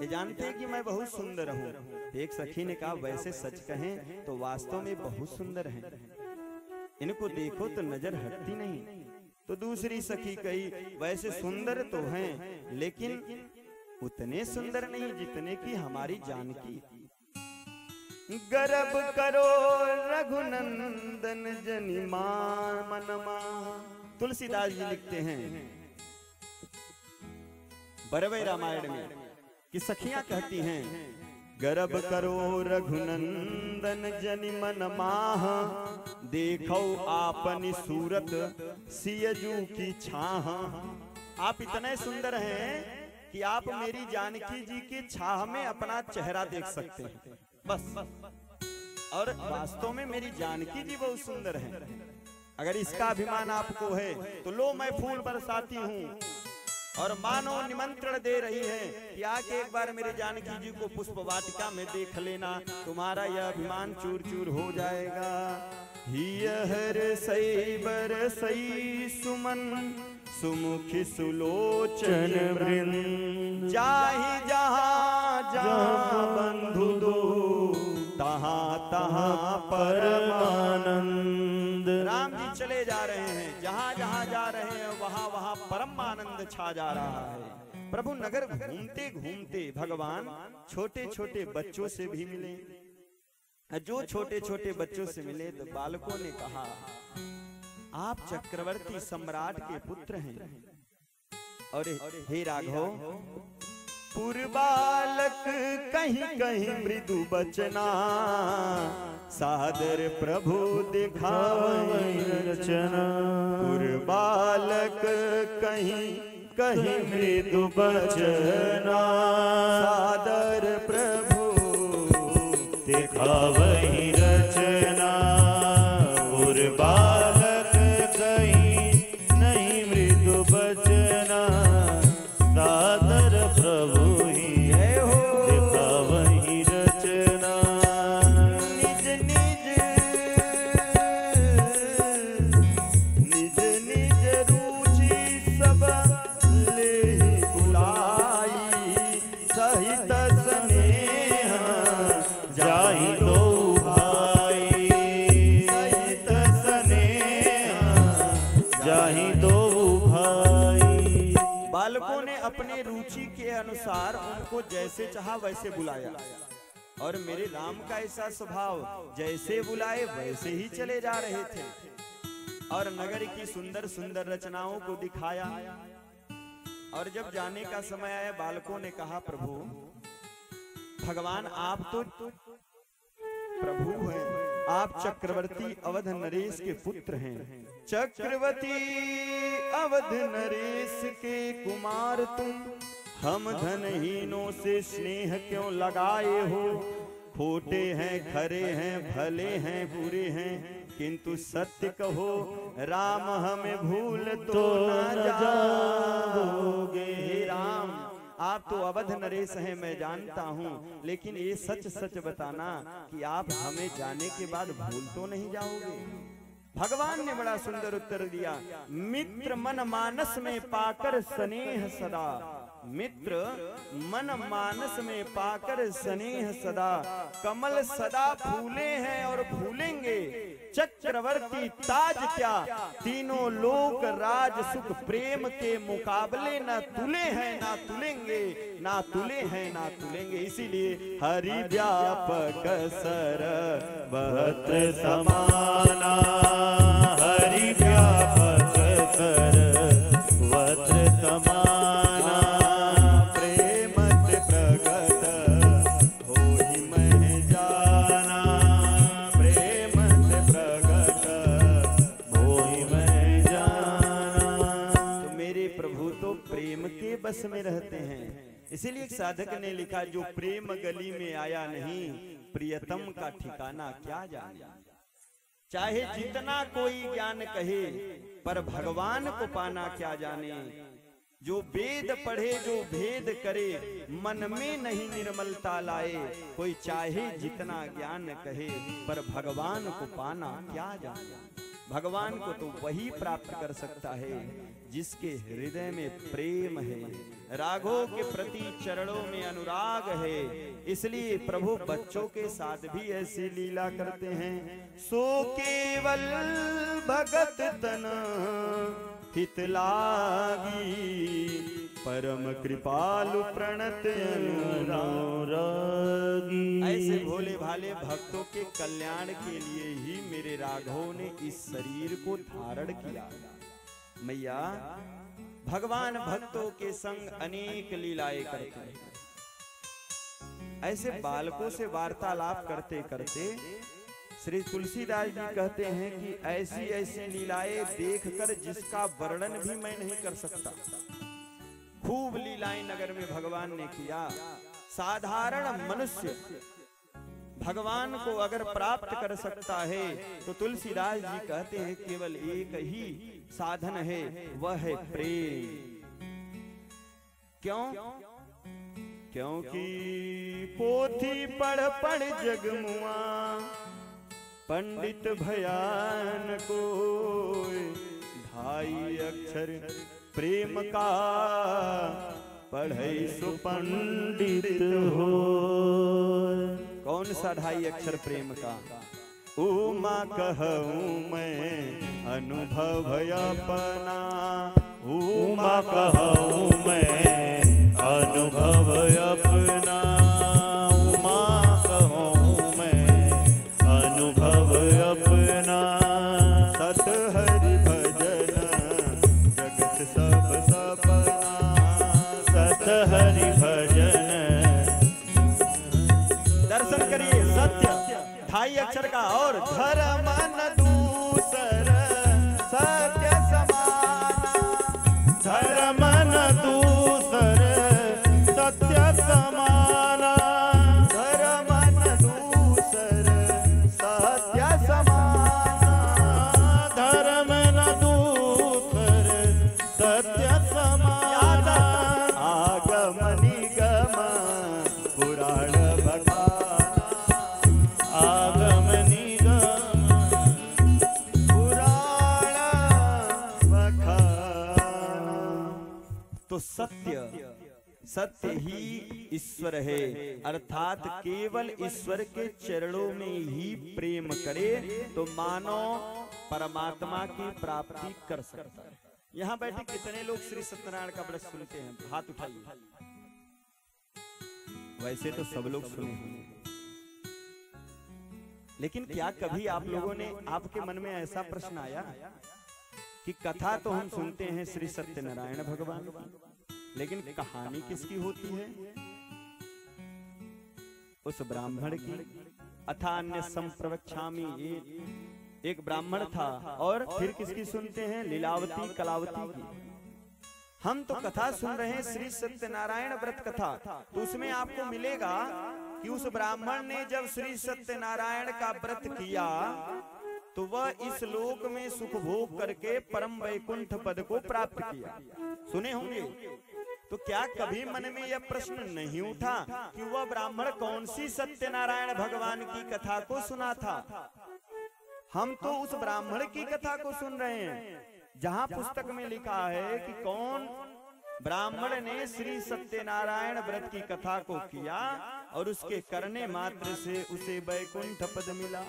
ये जानते हैं कि मैं बहुत सुंदर हूँ। एक सखी ने कहा, वैसे सच कहें तो वास्तव में बहुत सुंदर हैं, इनको देखो तो नजर हटती नहीं। तो दूसरी सखी कही, वैसे सुंदर तो हैं लेकिन उतने सुंदर नहीं जितने की हमारी जानकी। गर्भ करो रघुनंदन जनिमा मनमा। तुलसीदास जी लिखते हैं बरवे रामायण में कि सखियां कहती हैं, गर्भ करो रघुनंदन जनि मन माह, देखो आपनी सूरत सियजू की छाह। आप इतने सुंदर हैं कि आप मेरी जानकी जी की छाह में अपना चेहरा देख सकते हैं, बस। और वास्तव में मेरी जानकी जी बहुत सुंदर हैं। अगर इसका अभिमान आपको है तो लो, मैं फूल बरसाती हूँ और मानो निमंत्रण दे रही है कि आके एक बार मेरे जानकी जी को पुष्प वाटिका में देख लेना, तुम्हारा यह अभिमान चूर चूर हो जाएगा। हियर सई बर सई सुमन सुमुखी सुलोचन वृंद, जाहि जहाँ जहाँ बंधु दो, तहाँ तहाँ परमानंद। राम जी चले जा रहे हैं, जहाँ जहाँ जा रहे हैं वहाँ वहाँ परम आनंद छा जा रहा है। प्रभु नगर घूमते घूमते भगवान छोटे छोटे बच्चों से भी मिले। जो छोटे छोटे बच्चों से मिले तो बालकों ने कहा, आप चक्रवर्ती सम्राट के पुत्र हैं और हे राघव, पुरबालक कहीं कहीं मृदु बचना, सादर प्रभु दिखावई रचना। पुरबालक कहीं कहीं मृदु बचना, सादर प्रभु दिखावई रचना। पुरबालक कहीं नहीं मृदु बचना, सादर प्रभु अपने रुचि के अनुसार उनको जैसे चाहा वैसे बुलाया और मेरे राम का ऐसा स्वभाव, जैसे बुलाए वैसे ही चले जा रहे थे और नगर की सुंदर सुंदर रचनाओं को दिखाया। और जब जाने का समय आया, बालकों ने कहा प्रभु भगवान आप तो प्रभु हैं, आप चक्रवर्ती अवध नरेश के पुत्र हैं, चक्रवर्ती अवध नरेश के कुमार तुम, हम धनहीनों से स्नेह क्यों लगाए हो? खोटे हैं खरे हैं भले हैं बुरे हैं, किंतु सत्य कहो राम हमें भूल तो न जाओगे। हे राम आप तो अवध नरेश हैं मैं जानता हूँ, लेकिन ये सच सच बताना कि आप हमें जाने के बाद भूल तो नहीं जाओगे। भगवान ने बड़ा सुंदर उत्तर दिया, मित्र मन मानस में पाकर स्नेह सदा, मित्र मन मानस में पाकर स्नेह सदा, कमल सदा फूले हैं और फूलेंगे, चक्रवर्ती ताज क्या तीनों लोक राज सुख प्रेम के मुकाबले न तुले हैं ना तुलेंगे, ना तुले हैं ना तुलेंगे। इसीलिए हरि व्यापक सर्वत्र समाना, हरि व्यापक सर्वत्र समाना, प्रेमत प्रगट होहि मैं जाना, प्रेमत प्रगट होहि मैं जाना। तो मेरे प्रभु तो प्रेम के बस में रहते हैं। इसीलिए एक साधक ने लिखा, जो प्रेम गली में आया नहीं, प्रियतम का ठिकाना क्या जाने। चाहे जितना कोई ज्ञान कहे, पर भगवान को पाना क्या जाने। जो वेद पढ़े जो भेद करे, मन में नहीं निर्मलता लाए, कोई चाहे जितना ज्ञान कहे, पर भगवान को पाना क्या जाने। भगवान को तो वही प्राप्त कर सकता है जिसके हृदय में प्रेम है, राघों के प्रति चरणों में अनुराग है। इसलिए प्रभु बच्चों के साथ भी ऐसी लीला करते हैं। सो केवल भगत तन हित लागी, परम कृपालु प्रणत अनुरागी। ऐसे भोले भाले भक्तों के कल्याण के लिए ही मेरे राघव ने इस शरीर को धारण किया। मैया भगवान भक्तों के संग अनेक लीलाएं करते हैं। ऐसे बालकों से वार्तालाप करते करते श्री तुलसीदास जी कहते हैं कि ऐसी ऐसी लीलाएं देखकर जिसका वर्णन भी मैं नहीं कर सकता। खूब लीलाएं नगर में भगवान ने किया। साधारण मनुष्य भगवान को अगर प्राप्त कर सकता है तो तुलसीदास जी कहते हैं केवल एक ही साधन है, वह है प्रेम। क्यों? क्योंकि पोथी पढ़ पढ़ जगमुआ, पंडित भयान को ढाई अक्षर प्रेम का पढ़े सो पंडित हो। कौन सा ढाई अक्षर प्रेम का? उमा कहूँ मैं अनुभव अपना, उमा कहूँ मैं अनुभव अपना, उमा कहूँ मैं अनुभव अपना। सत हरि भजन जगत सब सपना, सत हरि भजन। दर्शन करिए सत्य ढाई अक्षर का। और धर्म न दूसर सत्य समान, धर्म न दूसर सत्य समान, धर्म न दूसर सत्य समान, धर्म न दूसर सत्य समान। आगम निगम पुराण बखाना, आगम निगम पुराण बखाना। तो सत्य ही ईश्वर है, अर्थात केवल ईश्वर के चरणों में ही प्रेम करे तो मानव परमात्मा की प्राप्ति कर सकता है। यहाँ बैठे कितने लोग श्री सत्यनारायण का व्रत सुनते हैं? हाथ उठाइए। वैसे तो सब लोग सुने होंगे, लेकिन क्या कभी आप लोगों ने, आपके मन में ऐसा प्रश्न आया कि कथा तो हम सुनते हैं श्री सत्यनारायण भगवान की, लेकिन कहानी किसकी होती है? उस ब्राह्मण की। अथा अन्य संप्रवक्षामि, एक ब्राह्मण था, और फिर किसकी सुनते हैं? लीलावती कलावती की। हम तो कथा सुन रहे हैं श्री सत्यनारायण व्रत कथा, तो उसमें आपको मिलेगा कि उस ब्राह्मण ने जब श्री सत्यनारायण का व्रत किया तो वह इस लोक में सुख भोग करके परम वैकुंठ पद को प्राप्त किया। सुने होंगे। तो क्या कभी मन में यह प्रश्न नहीं उठा कि वह ब्राह्मण कौन सी सत्यनारायण भगवान की कथा को सुना था? हम तो उस ब्राह्मण की कथा को सुन रहे हैं जहां पुस्तक में लिखा है कि कौन ब्राह्मण ने श्री सत्यनारायण व्रत की कथा को किया और उसके करने मात्र से उसे वैकुंठ पद मिला।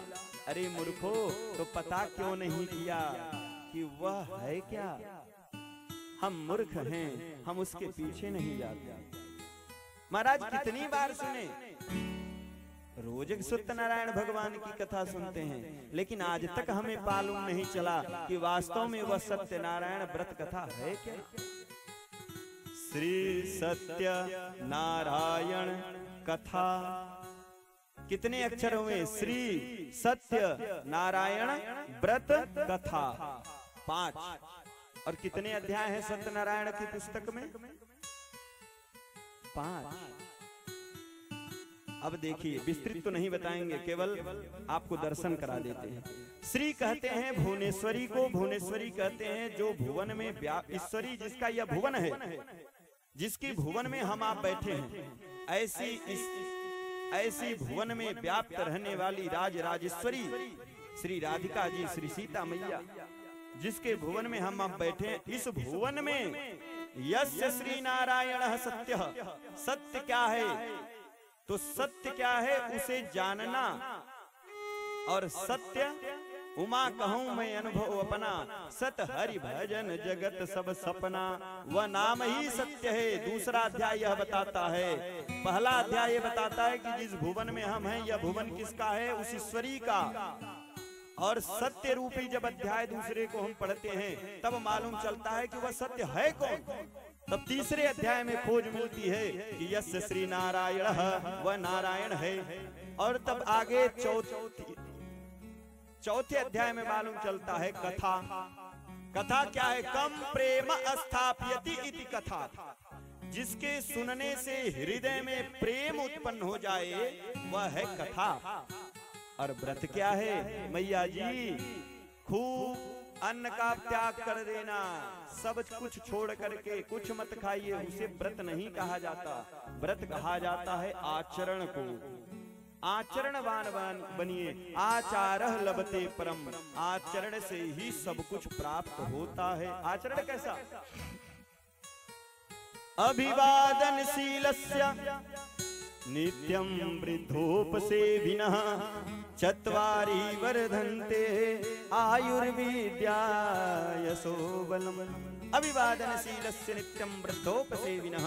अरे मूर्खो, तो पता क्यों नहीं किया कि वह है क्या? हम मूर्ख हैं, हम उसके पीछे नहीं जाते। महाराज कितनी बार सुने, रोज सत्यनारायण भगवान की कथा सुनते हैं, लेकिन आज तक हमें मालूम नहीं चला कि वास्तव में वह सत्यनारायण व्रत कथा है क्या। श्री सत्य नारायण कथा, कितने अक्षर हुए? श्री सत्य नारायण व्रत कथा 5। और कितने अध्याय हैं सत्यनारायण की पुस्तक में? 5। अब देखिए, विस्तृत तो नहीं बताएंगे, केवल आपको दर्शन करा देते हैं। श्री कहते हैं भुवनेश्वरी को, भुवनेश्वरी कहते हैं जो भुवन में ईश्वरी, जिसका यह भुवन है, जिसकी भुवन में हम आप बैठे हैं, ऐसी भुवन में व्याप्त रहने वाली राज राजेश्वरी श्री राधिका जी, श्री सीता मैया, जिसके भुवन में हम आप बैठे हैं, इस भुवन में यस्य श्री नारायण सत्य, सत्य क्या है? तो सत्य क्या है उसे जानना, और सत्य उमा कहूं मैं अनुभव अपना, सत हरि भजन जगत सब सपना, वह नाम ही सत्य है। दूसरा अध्याय यह बताता है, पहला अध्याय यह बताता है कि जिस भुवन में हम हैं, यह भुवन किसका है? उस ईश्वरी का। और सत्य रूपी जब अध्याय दूसरे को हम पढ़ते हैं तब मालूम चलता है कि वह सत्य है कौन। तब तीसरे अध्याय में खोज मिलती है कि यस्य श्री नारायण, वह नारायण है। और तब आगे चौथे अध्याय में मालूम चलता है कथा। कथा क्या है? कम प्रेम स्थापयति इति कथा, जिसके सुनने से हृदय में प्रेम उत्पन्न हो जाए वह है कथा। और व्रत क्या है? मैया जी, खूब अन्न का त्याग कर देना, सब कुछ छोड़ करके कुछ मत खाइए, उसे व्रत नहीं कहा जाता। व्रत कहा जाता है आचरण को। आचरणवान बनिए, आचारः लभते परम, आचरण से ही सब कुछ प्राप्त होता है। आचरण कैसा? अभिवादनशीलस्य नित्यं वृद्धोपसेविनः, चत्वारि वर्धन्ते आयुर्विद्या यशो बलम्। अभिवादनशीलस्य नित्यं वृद्धोपसेविनः,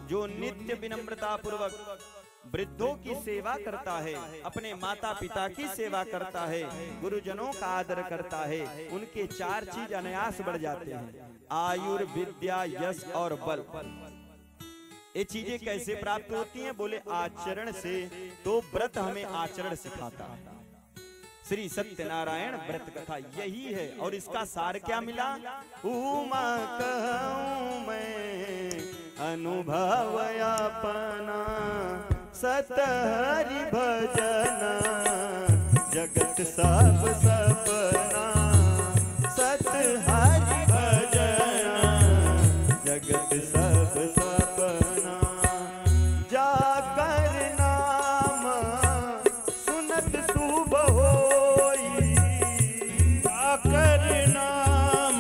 जो नित्य विनम्रता पूर्वक वृद्धों की सेवा करता है, अपने माता पिता की सेवा करता है, गुरुजनों का आदर करता है, उनके 4 चीज अनायास बढ़ जाते हैं, आयुर्विद्या यश और बल। ये चीजें कैसे प्राप्त होती हैं? बोले आचरण से। तो व्रत हमें आचरण सिखाता है। श्री सत्यनारायण व्रत कथा यही है। और इसका सार क्या मिला? उमा कहूं मैं अनुभव अपना, सत हरि भजना जगत सब सपना, सत हरि भजना जगत सब सपना, जाकर नाम सुनत शुभ होई, जाकर नाम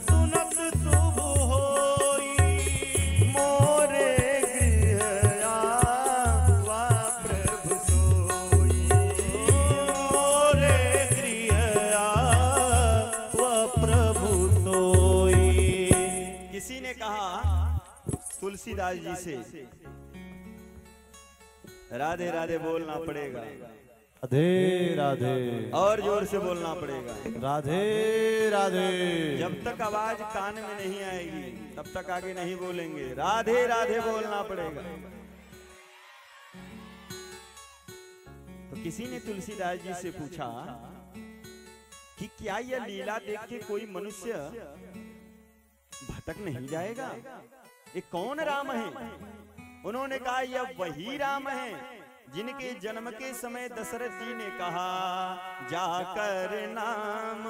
सुनत शुभ होई, मोरे गृह आवा प्रभु सोई, मोरे गृह आवा प्रभु सोई। किसी ने कहा तुलसीदास जी से, राधे राधे बोलना पड़ेगा। राधे राधे। और जोर से बोलना पड़ेगा। राधे राधे। जब तक आवाज कान में नहीं आएगी तब तक आगे नहीं बोलेंगे। राधे राधे बोलना पड़ेगा। तो किसी ने तुलसीदास जी से पूछा कि क्या यह लीला देख के कोई मनुष्य भटक नहीं जाएगा? ये कौन राम है? उन्होंने कहा यह वही राम है जिनके जन्म के समय दशरथ जी ने कहा जाकर नाम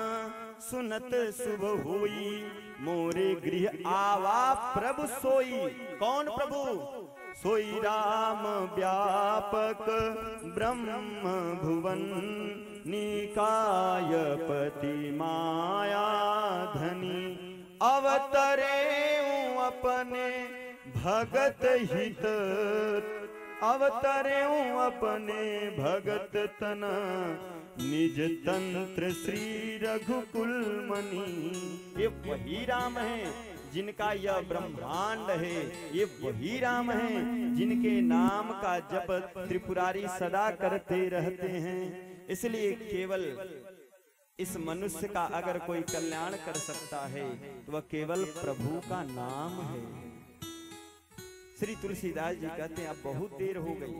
सुनत शुभ हुई मोरे गृह आवा प्रभु सोई। कौन प्रभु? सोई राम व्यापक ब्रह्म भुवन निकाय पति माया धनी अवतरे अपने भगत हित अवतरे अपने भगत तना निज तंत्र श्री रघुकुल मणि। ये वही राम है जिनका यह ब्रह्मांड है। ये वही राम है जिनके नाम का जप त्रिपुरारी सदा करते रहते हैं। इसलिए केवल इस मनुष्य का अगर कोई कल्याण कर सकता है तो वह केवल प्रभु का नाम है। श्री तुलसीदास जी कहते हैं अब बहुत देर हो गई।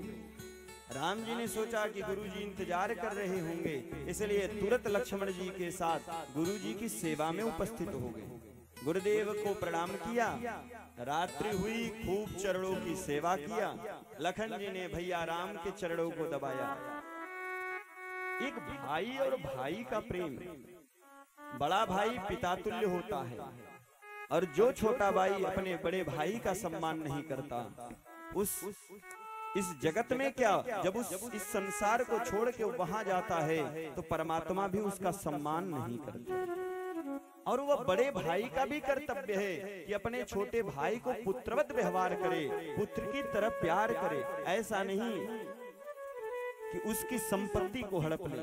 राम जी ने सोचा कि गुरु जी इंतजार कर रहे होंगे, इसलिए तुरंत लक्ष्मण जी के साथ गुरु जी की सेवा में उपस्थित हो गए। गुरुदेव को प्रणाम किया। रात्रि हुई, खूब चरणों की सेवा किया। लखन जी ने भैया राम के चरणों को दबाया। एक भाई और भाई का प्रेम, बड़ा भाई पिता तुल्य होता है और जो छोटा भाई अपने बड़े भाई का सम्मान नहीं करता इस जगत में क्या, जब इस संसार को छोड़ के वहां जाता है तो परमात्मा भी उसका सम्मान नहीं करता। और वह बड़े भाई का भी कर्तव्य है कि अपने छोटे भाई को पुत्रवत व्यवहार करे, पुत्र की तरह प्यार करे। ऐसा नहीं कि उसकी संपत्ति को हड़प ले,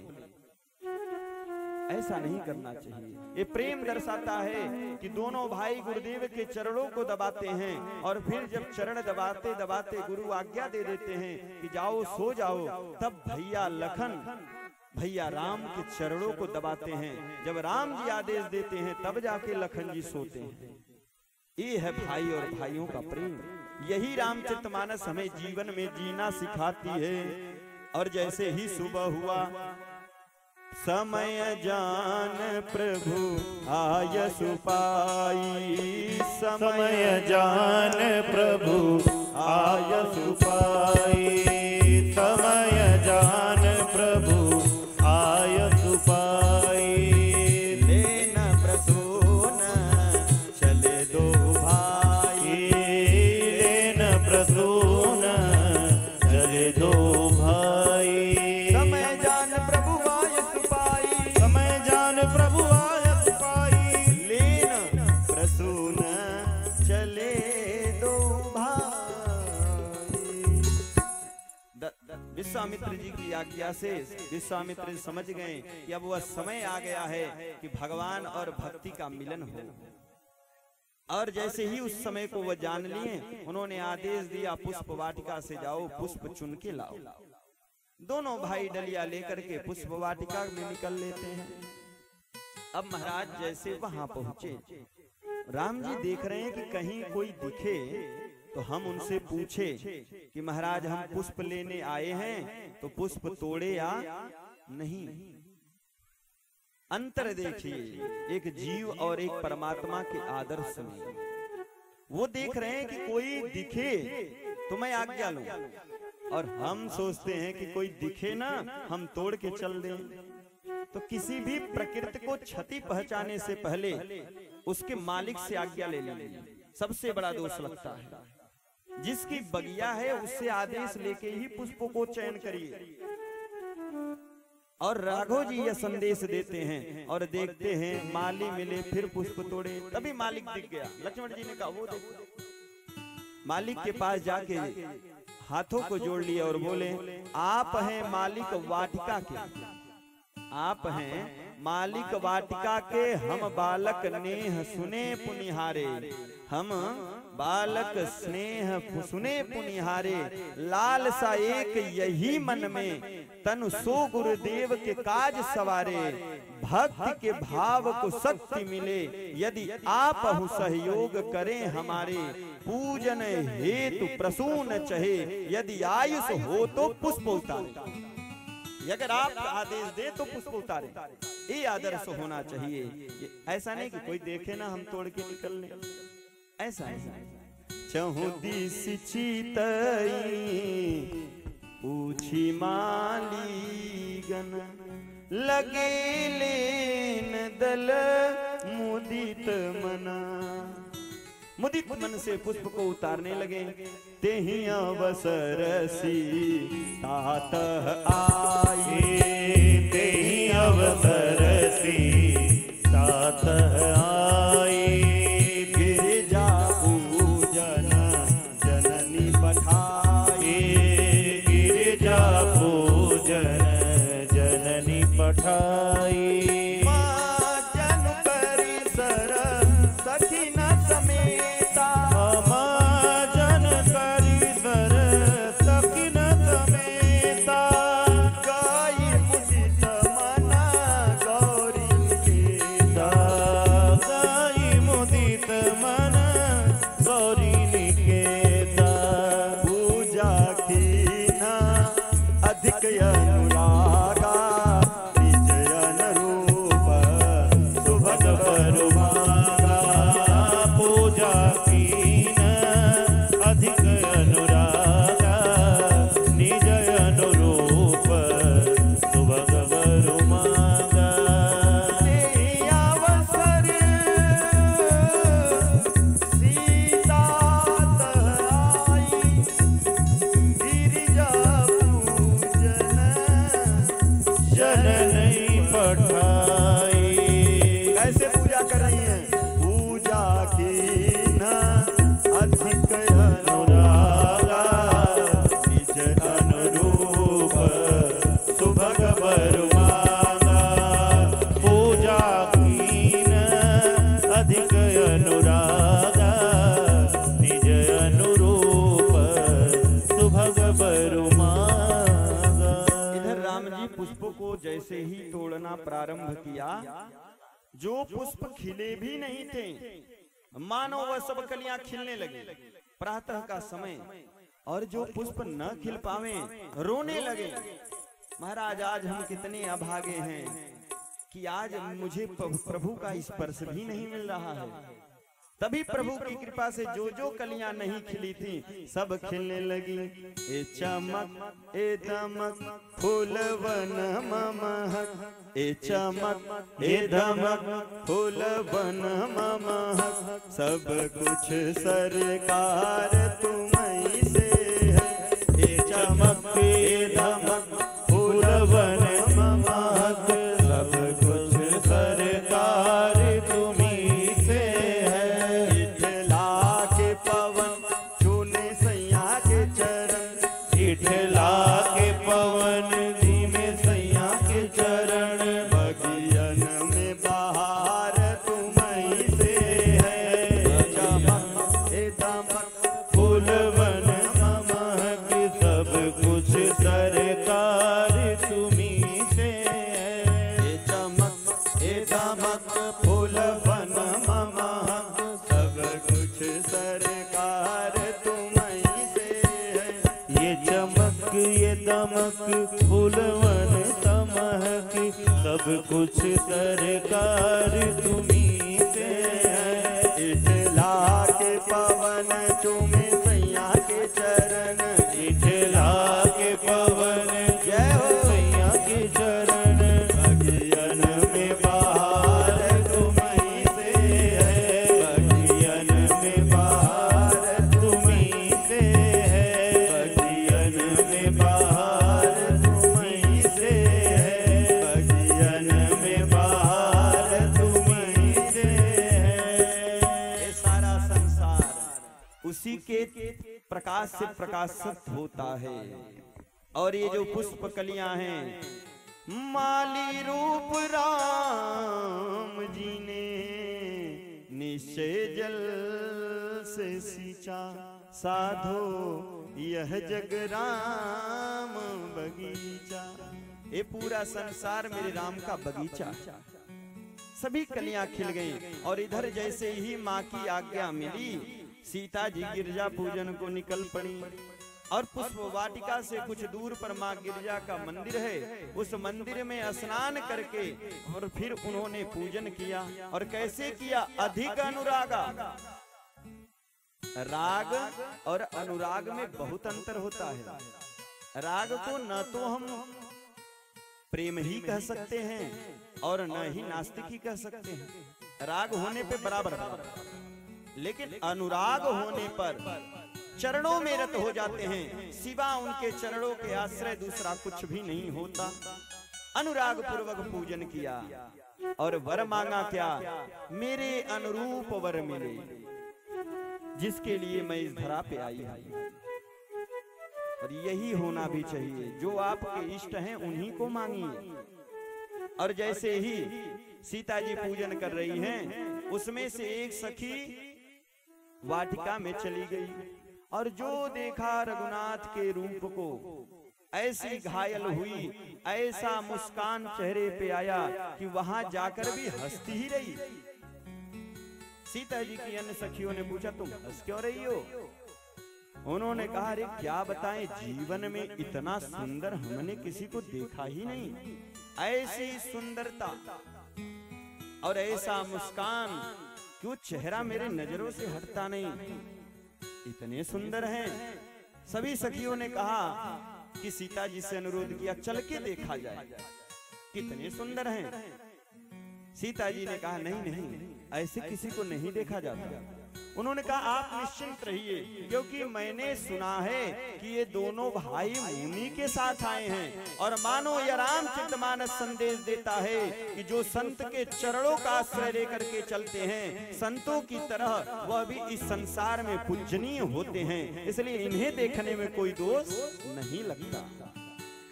ऐसा नहीं करना चाहिए। ये प्रेम दर्शाता है कि दोनों भाई गुरुदेव के चरणों को दबाते हैं और फिर जब चरण दबाते दबाते गुरु आज्ञा दे देते हैं कि जाओ सो जाओ, तब भैया लखन भैया राम के चरणों को दबाते हैं। जब राम जी आदेश देते हैं तब जाके लखन जी सोते हैं। ये है भाई और भाइयों का प्रेम। यही रामचरितमानस हमें जीवन में जीना सिखाती है। और जैसे ही सुबह हुआ, समय जान प्रभु आयसु पाई, समय जान प्रभु आयसु पाई, समय जान प्रभु आयसु पाई। लेन प्रसून चले दो भाई, लेन प्रसून चले दो भाई। समय जान प्रभु आयसु पाई, समय जान प्रभु आयसु पाई। लेन प्रसून चले दो भाई। विश्वामित्र जी की आज्ञा से विश्वामित्र समझ गए कि अब वह समय आ गया है कि भगवान और भक्ति का मिलन हो। और जैसे ही उस समय को वह जान लिए, उन्होंने आदेश दिया पुष्प वाटिका से जाओ, पुष्प चुन के लाओ। दोनों भाई डलिया लेकर के पुष्प वाटिका में निकल लेते हैं। अब महाराज जैसे वहां पहुंचे, राम जी देख रहे हैं कि कहीं कोई दिखे तो हम उनसे पूछे कि महाराज हम पुष्प लेने आए हैं तो पुष्प तोड़े या नहीं। अंतर देखिए एक जीव और एक परमात्मा के आदर्श में। वो देख रहे हैं कि कोई दिखे तो मैं आज्ञा लूं, और हम सोचते हैं कि कोई दिखे ना हम तोड़ के चल दें। तो किसी भी प्रकृति को क्षति पहुंचाने से पहले उसके मालिक से आज्ञा ले लीजिए, सबसे बड़ा दोष लगता है। जिसकी बगिया है उससे आदेश लेके ही पुष्पों को चयन करिए। और राघव जी यह संदेश देते हैं और देखते हैं माली मिले फिर पुष्प तोड़े, तभी मालिक दिख गया। लक्ष्मण जी ने कहा वो देखो। मालिक के पास जाके हाथों को जोड़ लिए और बोले आप हैं मालिक वाटिका के, आप हैं मालिक वाटिका के, हम बालक नेह सुने पुनिहारे, हम बालक स्नेह सुने पुनिहारे। लाल सा एक यही मन में तनु सो गुरुदेव के काज सवारे, भक्ति के भाव को शक्ति मिले, यदि आप सहयोग करें हमारे, पूजन हेतु प्रसून चहे, यदि आयुष हो तो पुष्प उतारे। अगर आप आदेश दे तो पुष्प उतारे, ये आदर्श होना चाहिए। ऐसा नहीं कि कोई देखे ना हम तोड़ के निकल लें, ऐसा नहीं। चहु दिस चितई पूछी मालीगन, लगे लेन दल मुदित मना। मुदित मन से पुष्प को उतारने लगे, तेहि अवसर तात आए, तेहि अवसर तात आए, गिरिजा पूजन जननी पठाए, गिरिजा पूजन जननी पठाई। जन परिसर सखी न समेता, जन परिसर सखी न समेता, गाई मुदित मना गौरी निकेता, गाई मुदित मन गौरी निकेता। पूजा कीना अधिक अनुरागा, विजयन रूप सुभग बरुमागा, पूजा कीन अधिक अनुरागा, निज अनुरूप सुभग बरुमागा। अवसर सीता आई, गिरिजा पूजन जननी पठाई। कैसे पूजा कर रही हैं? पूजा की न अधिक अनुरागा, निज अनुरूप सुभग बरुमागा, पूजा कीन अधिक अनुरागा, निज अनुरूप सुभग बरुमागा। इधर राम जी पुष्पों को जैसे ही तोड़ना प्रारंभ किया, जो पुष्प खिले भी नहीं थे, मानो वह सब कलियां खिलने लगी। प्रातः का समय, और जो पुष्प न खिल पावे रोने लगे, महाराज आज हम कितने अभागे हैं कि आज मुझे प्रभु का स्पर्श भी नहीं मिल रहा है। तभी प्रभु की कृपा से जो जो कलियां नहीं खिली थी सब खिलने लगी। ए चमक ए दमक फूलवन महक, ए चमक ए धमक फूलवन महक, सब कुछ सरकार तुम्हीं से है। ए चमक ए धमक फूलवन महक, सब कुछ सरकार तुम्हीं से है। इठला के पवन छूने सैया के चरण, इठला के पवन धीमे सैया के चरण, बगियन में बहार तुम्हीं से है। चमक ए दमक फूलवन महक, सब कुछ सरकार तुम्हीं से है। ए चमक ए दमक फूलवन महक, सब कुछ सरकार तुम्हीं से है। ये चमक ये दमक फूलवन तमहक, सब कुछ सरकार तुम्हीं से है। इठला के पवन चूमे सैया के चरण, इठला के पवन जय हो सैया के चरण, बगियन में बहार तुम्हीं से है। बगियन में बहार तुम्हीं से है। बगियन में बहार तुम्हीं से है। बगियन में बहार तुम्हीं से है। ये सारा संसार उसी के प्रकाश से प्रकाशित होता है। और ये जो पुष्प कलियां हैं, माली रूप राम जी ने निश्चय जल से सींचा, साधो यह जग राम बगीचा। ये पूरा संसार मेरे राम का बगीचा, सभी कलियां खिल गई। और इधर जैसे ही माँ की आज्ञा मिली, सीता जी गिरजा पूजन को निकल पड़ी। और पुष्प वाटिका से कुछ दूर पर माँ गिरजा का मंदिर है, उस मंदिर में स्नान करके और फिर उन्होंने पूजन किया। और कैसे किया? अधिक अनुरागा। राग और अनुराग में बहुत अंतर होता है। राग को न तो हम प्रेम ही कह सकते हैं और न ही नास्तिक ही कह सकते हैं। राग होने पे बराबर, लेकिन अनुराग होने पर चरणों में रत हो जाते हैं, सिवा उनके चरणों के आश्रय दूसरा कुछ भी नहीं होता। अनुराग पूर्वक पूजन किया और वर मांगा क्या? मेरे अनुरूप वर मिले, जिसके लिए मैं इस धरा पे आई हूं। और यही होना भी चाहिए, जो आपके इष्ट हैं उन्हीं को मांगिए। और जैसे ही सीता जी पूजन कर रही हैं, उसमें से एक सखी वाटिका में चली गई और जो देखा रघुनाथ के रूप को, ऐसी घायल हुई, ऐसा मुस्कान चेहरे पे आया कि वहां जाकर भी हंसती ही रही। सीता जी की अन्य सखियों ने पूछा, तुम हंस क्यों रही हो? उन्होंने कहा, अरे क्या बताएं, जीवन में इतना सुंदर हमने किसी को देखा ही नहीं। ऐसी सुंदरता और ऐसा मुस्कान, क्यों चेहरा मेरे नजरों से हटता नहीं। इतने सुंदर हैं। सभी सखियों ने कहा कि सीता जी से अनुरोध किया, चल के देखा जाए कितने सुंदर हैं। सीता जी ने कहा, नहीं नहीं, ऐसे किसी को नहीं देखा जाता। उन्होंने कहा, आप निश्चिंत रहिए, क्योंकि मैंने सुना है कि ये दोनों भाई मुनि के साथ आए हैं। और मानो यह रामचरितमानस संदेश देता है कि जो संत के चरणों का आश्रय लेकर के चलते हैं, संतों की तरह वह भी इस संसार में पूजनीय होते हैं। इसलिए इन्हें देखने में कोई दोष नहीं लगता।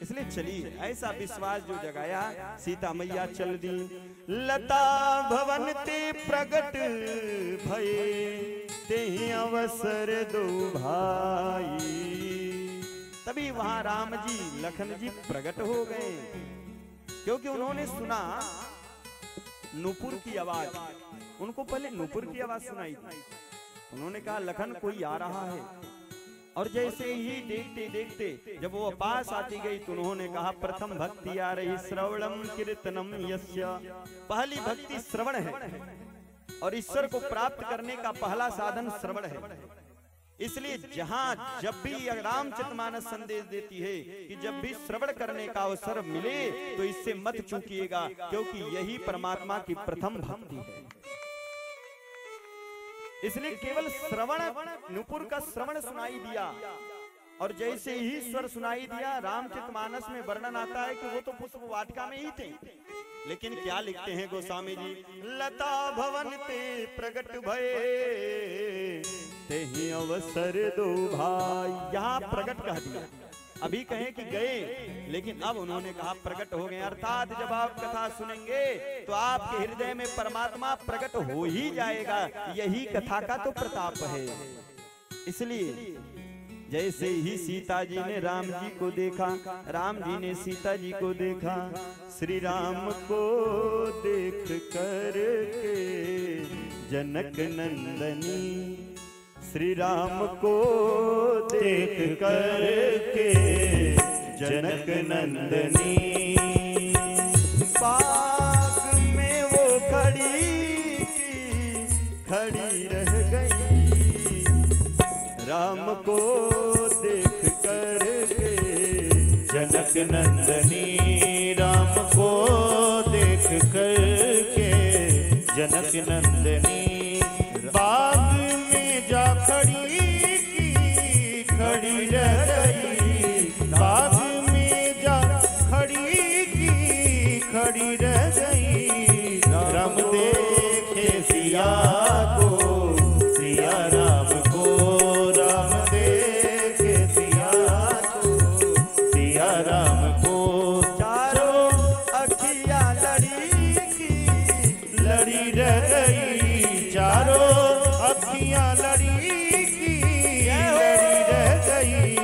इसलिए चलिए, ऐसा विश्वास जो जगाया, सीता मैया चल दी। लता भवन ते प्रगट भये, ते अवसर दो भाई। तभी वहां राम जी लखन जी प्रकट हो गए, क्योंकि उन्होंने सुना नूपुर की आवाज। उनको पहले नूपुर की आवाज सुनाई थी। उन्होंने कहा, लखन कोई आ रहा है। और जैसे ही देखते देखते जब वो पास आती गई, तो उन्होंने कहा, प्रथम भक्ति आ रही श्रवणम कीर्तनम यस्य। पहली भक्ति श्रवण है, और ईश्वर को प्राप्त करने का पहला साधन श्रवण है। इसलिए जहां जब भी रामचरितमानस संदेश देती है कि जब भी श्रवण करने का अवसर मिले तो इससे मत चूकिएगा, क्योंकि यही परमात्मा की प्रथम भक्ति है। इसलिए केवल श्रवण, नुपुर का श्रवण सुनाई दिया, और जैसे ही स्वर सुनाई दिया, रामचरितमानस में वर्णन आता है कि वो तो पुष्प वाटिका में ही थे। लेकिन क्या लिखते हैं गोस्वामी जी, लता भवन ते प्रगट भये, तेहि अवसर दो भाई। यहाँ प्रगट कह दिया, अभी कहें कि गए, लेकिन अब उन्होंने कहा प्रकट हो गए। अर्थात जब आप कथा सुनेंगे तो आपके हृदय में परमात्मा प्रकट हो ही जाएगा। यही कथा का तो प्रताप है। इसलिए जैसे ही सीता जी ने राम जी को देखा, राम जी ने सीता जी को देखा, श्री राम को देख कर के जनक नंदनी, श्री राम को देख कर के जनक नंदनी, बाग में वो खड़ी रह गई, राम को देख कर के जनक नंदनी, राम को देख कर के जनक नंदनी, बाग में जा खड़ी रह गई, बाग में जा खड़ी रह गई, राम देखे सिया को, सिया राम को, राम देखे सिया को, सिया राम को, चारों अखियां लड़ी रह गई, चारों अखियां लड़ी रह गई,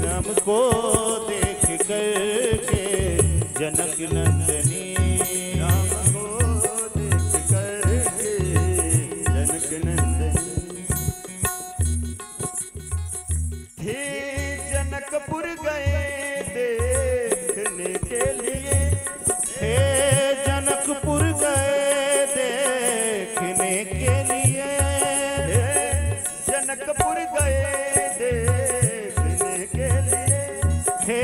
राम को देख कर के जनक नंदनी राम को देख करके जनक नंदनी थे जनकपुर गए देखने के लिए हे जनकपुर गए देखने के लिए जनकपुर गए देखने के लिए हे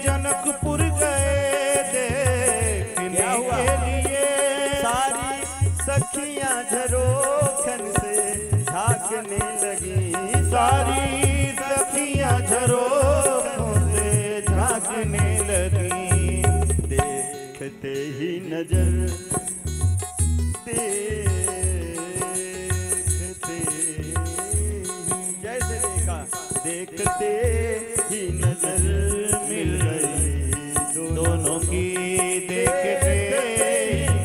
जनकपुर गए देखने के लिए सारी सखियां झरोखन से झांकने लगी सारी सखियां झरोखों से झांकने लगी देखते ही नजर देखते जैसे देखा देखते ही नजर मिल गई दोनों की देखते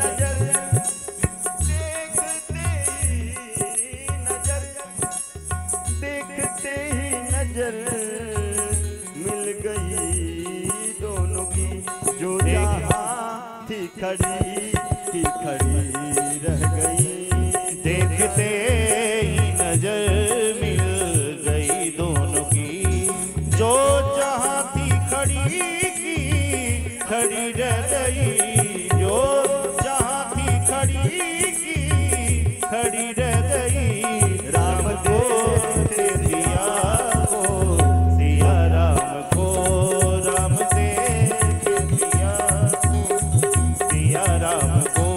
नजर देखते ही नजर मिल गई दोनों की जो जहाँ थी खड़ी रह गई देखते ही नजर मिल गई दोनों की जो जहाँ थी खड़ी रह गई जो जहाँ थी खड़ी रह गई राम को सिया राम को राम दे सिया राम को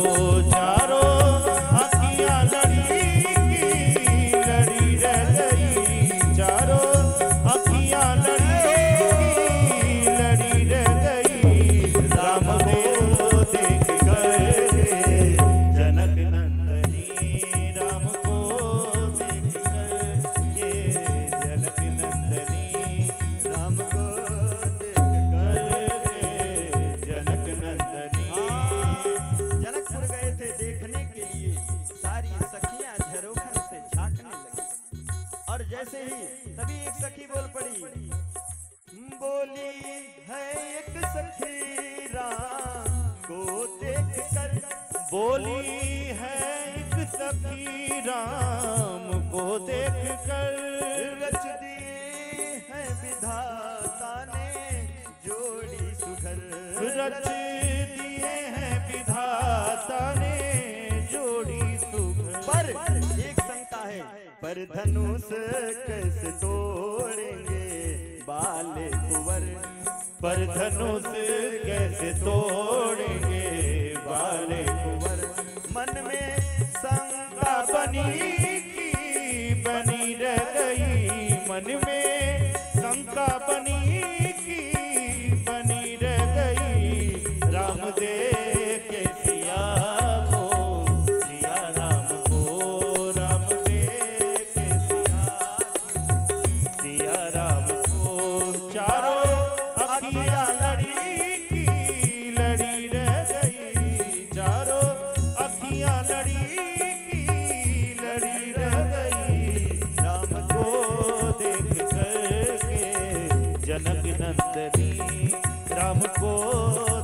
चारों अखियाँ लड़ी रह गई चारों अखियाँ लड़ी रह गई राम को देख कर जनक नंदनी राम को देख कर ये जनक नंदनी राम को जनक नंदनी जनकपुर गए थे देखने के लिए सारी सखियां झरोखन से झांकने लगी और जैसे ही तभी एक सखी बोल पड़ी बोली है एक सखी राम को देख कर बोली है एक सखी राम को देख कर रच दी है विधाता ने जोड़ी सुघर रच दिए हैं विधाता ने जोड़ी सुघर पर एक शंका है पर धनुष कैसे तोड़ेंगे बाले कुंवर पर धनुष कैसे तोड़ेंगे बाले कुंवर मन में शंका बनी रह गई मन में शंका बनी रह गई राम दे के सिया राम को राम दे के सिया राम को चारों अखियाँ लड़ी रह गई चारों अखियाँ लड़ी रह गई राम को देख करके जनक नंदनी राम को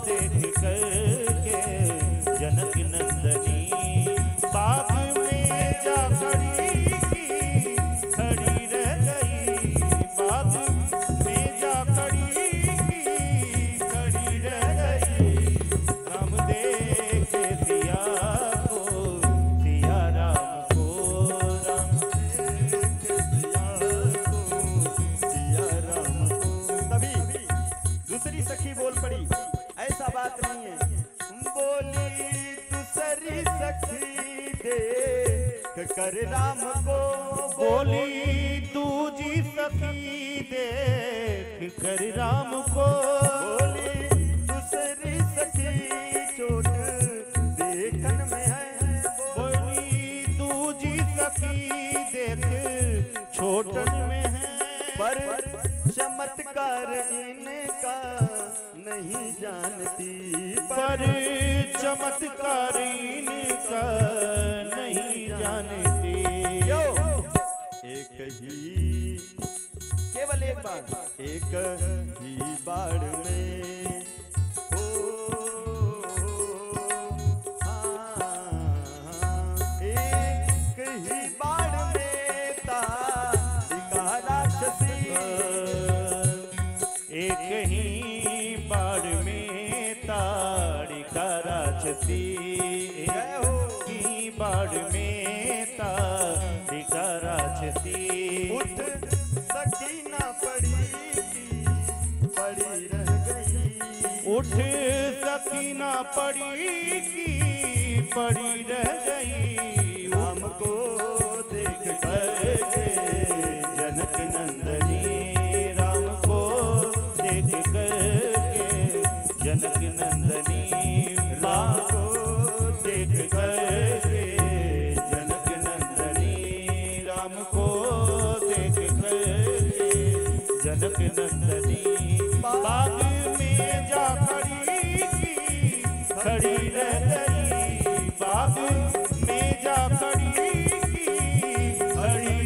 देख करके जनक नंदनी बाग में जा खड़ी रह गई बाग में जा खड़ी रह गई राम देख सिया राम को राम तभी दूसरी सखी बोल पड़ी ऐसा बात नहीं है बोली दूसरी सखी देख कर राम को बोली दूजी सखी देख कर राम को बोली दूसरी सखी चोट देखन में है बोली दूजी सखी देख छोटन में है पर चमत्कार इनका नहीं जानती पर चमत्कार इनका नहीं जानती एक ही केवल एक बार एक ही बार में ओ राक्षसी की बाढ़ में तारिका राक्षसी। उठ सकी ना पड़ी रह गई, उठ सकी ना पड़ी की पड़ी रह गई। राम को देख कर जनक नंदनी, राम को देख कर जनक नंदनी, राम को देख कर जनक नंदनी, राम को देख कर जनक नंदनी। बाग में जा खड़ी रह गई, बाग में जा खड़ी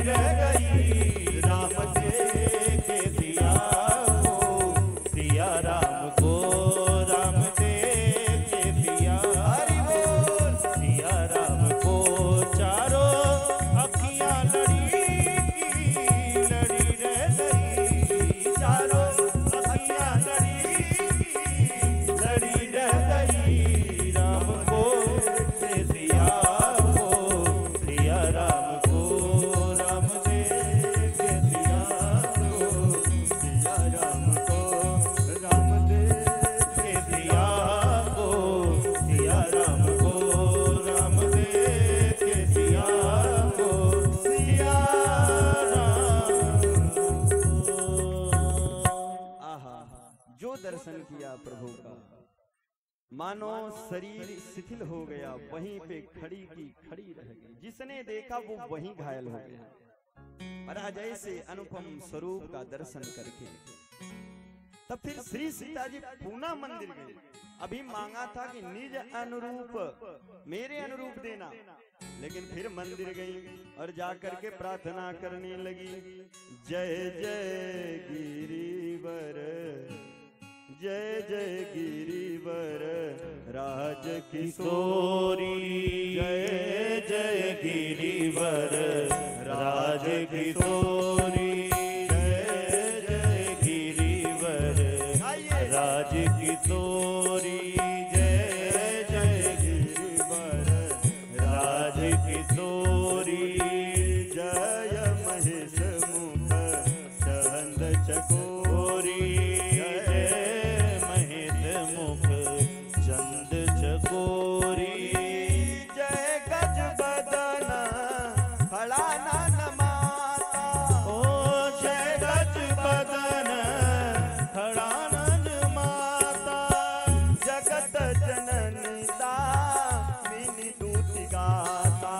रह गई। राम देखे सिया को, सिया राम को, राम देखे सिया, हरि बोल सिया राम को। चारों अखियां लड़ी रह गई, चारों अखियां लड़ी रह गई। राम को से सिया को, सिया राम को, राम देखे सिया को, सिया राम को, राम देखे सिया को, सिया राम को, राम देखे सिया को, सिया राम को। आहा, जो दर्शन किया प्रभु का, मानो शरीर शिथिल हो गया, वहीं पे खड़ी की खड़ी रह गई। जिसने देखा वो वहीं घायल हो गया। और जैसे अनुपम स्वरूप का दर्शन करके तब फिर श्री सीता जी पूना मंदिर गए। अभी मांगा था कि निज अनुरूप, मेरे अनुरूप देना, लेकिन फिर मंदिर गई और जाकर के प्रार्थना करने लगी। जय जय गिरिवर, जय जय गिरिवर राज किशोरी, जय जय गिरिवर राज किशोरी, जय जय गिरिवर राज किशोरी, जय जय गिरिवर राज किशोरी। जय महेश मुख चंद चकोरी, जय महेश मुख चंद चकोरी, जय गज बदन खड़ा नन माता, ओ जय गज बदन खड़ा नन माता। जगत जननी दामिनी दूति गाता,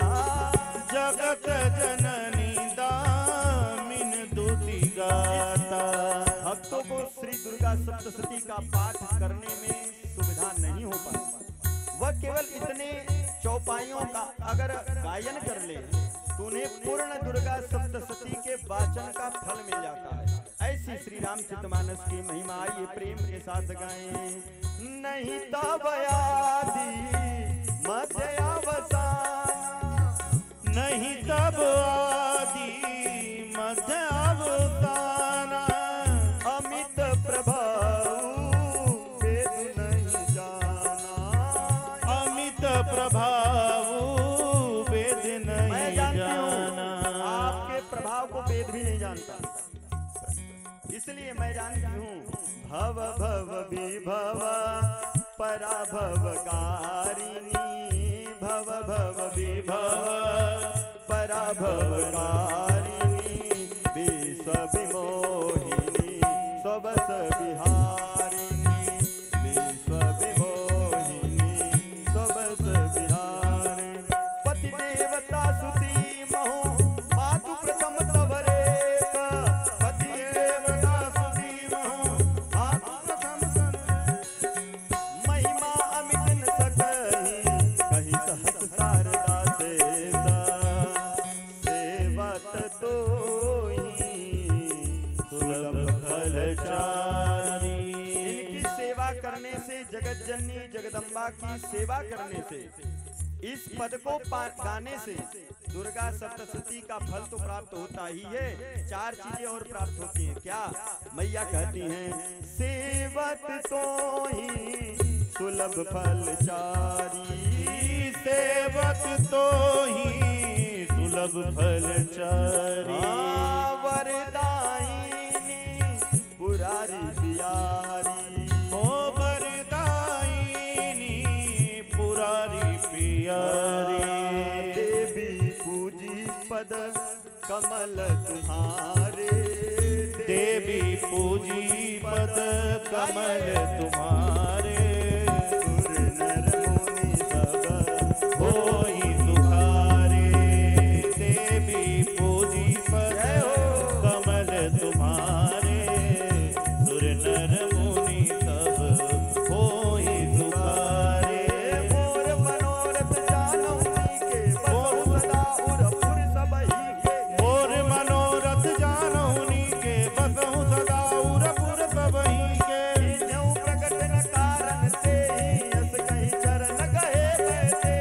जगत जननी दामिन दुति गाता। भक्तों को श्री दुर्गा सप्तशती का पाठ करने में सुविधा नहीं हो पाती। वह केवल इतने चौपाइयों का अगर गायन कर ले तो उन्हें पूर्ण दुर्गा सप्तशती के वाचन का फल मिल जाता है। ऐसी श्री रामचरितमानस की महिमा आइए प्रेम के साथ गाएं। नहीं तब आदि मध्य अवसान, नहीं तब आदि मध्य अवसान। अमित प्रभाव वेद नहीं जाना, अमित प्रभाव वेद नहीं जाना। आपके प्रभाव को वेद भी नहीं जानता, इसलिए मैं जानती हूँ। भव भव विभव पराभव कारिणी, भव भव विभव पराभव कारिणी, विश्व विमोहिनी स्वबस विहारिणी, विश्व विमोहिनी स्वबस विहारिणी। पति देवता सुती महो मातु प्रथम तव रेख, पति देवता सुती महो मातु प्रथम महिमा अमित न सकहि, कहि सहस शारदा सेवा, सेवत तोहि सुलभ फलचारी। इनकी सेवा करने से, जगत जननी जगदम्बा की सेवा करने से, इस पद को गाने से दुर्गा सप्तशती का फल तो प्राप्त होता ही है। चार चीजें और प्राप्त होती हैं। क्या? मैया कहती हैं, सेवत तो ही सुलभ फलचारी। सेवक तो ही सुलभ फलचारी। वरदायिनी पुरारी प्यारी। ओ वरदायिनी पुरारी प्यारी। देवी पूजी पद कमल तुम्हारे। देवी पूजी पद कमल तुम्हारे। सुर नर मुनि सब होई सुखारे। देवी पूजी पद कमल तुम्हारे। सुर नर मुनि सब होई सुखारे। मोर मनोरथ जानौनी के बसहु सदा उरपुर सबहि के। मोर मनोरथ जानौनी के बसहु सदा उरपुर सबहि के। कीन्हु प्रगट न कारण तेहि अस कहि चरण गए बैठे।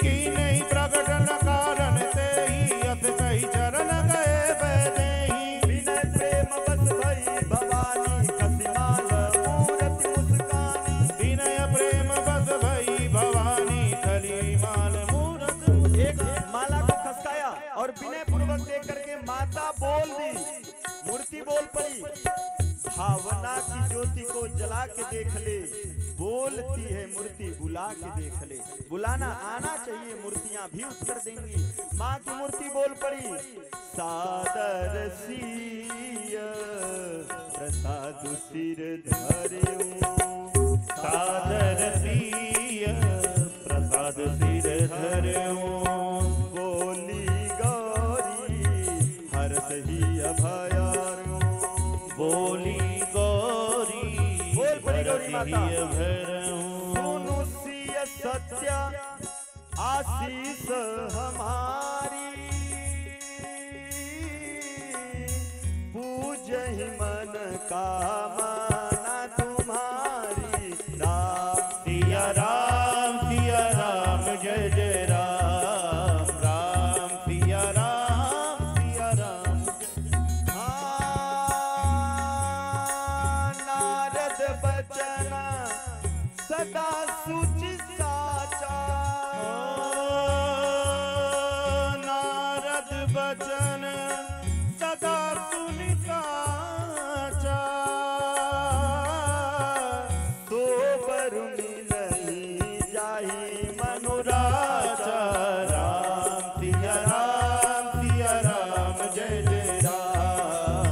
की नहीं प्रगट न कारण तेहि अस कहि चरण गए बैदेहि। विनय प्रेम बस भई भवानी खसिमाल मूरति मुस्कानी। विनय प्रेम बस भई भवानी खलीमाल मूरत। एक माला को खसकाया और विनय पूर्वक देख करके माता बोल दी, मूर्ति बोल पड़ी। भावना की ज्योति को जला के देख ले, बोलती है मूर्ति बुला के देख ले। बुलाना आना चाहिए, मूर्तियां भी उत्तर देंगी। माँ की मूर्ति बोल पड़ी, सादर सिय प्रसाद सिर धरे। सादर सिय प्रसाद सिर धर्यो। बोली गौरी हर्ष ही अभयार्यो। बोली गौरी बोल पड़ी गौरी माता। भरऊं। सुनु सिय सत्य आशीष हमारी। पूजहि मन कामना तुम्हारी। राम सिया राम जय जय राम। राम सिया राम नारद बचन सदा सुचि साचा। नारद बचन सदा सुनि साचा। तो बरु मिलहि जाहि अनुराचा। राम सिया राम जय जय राम।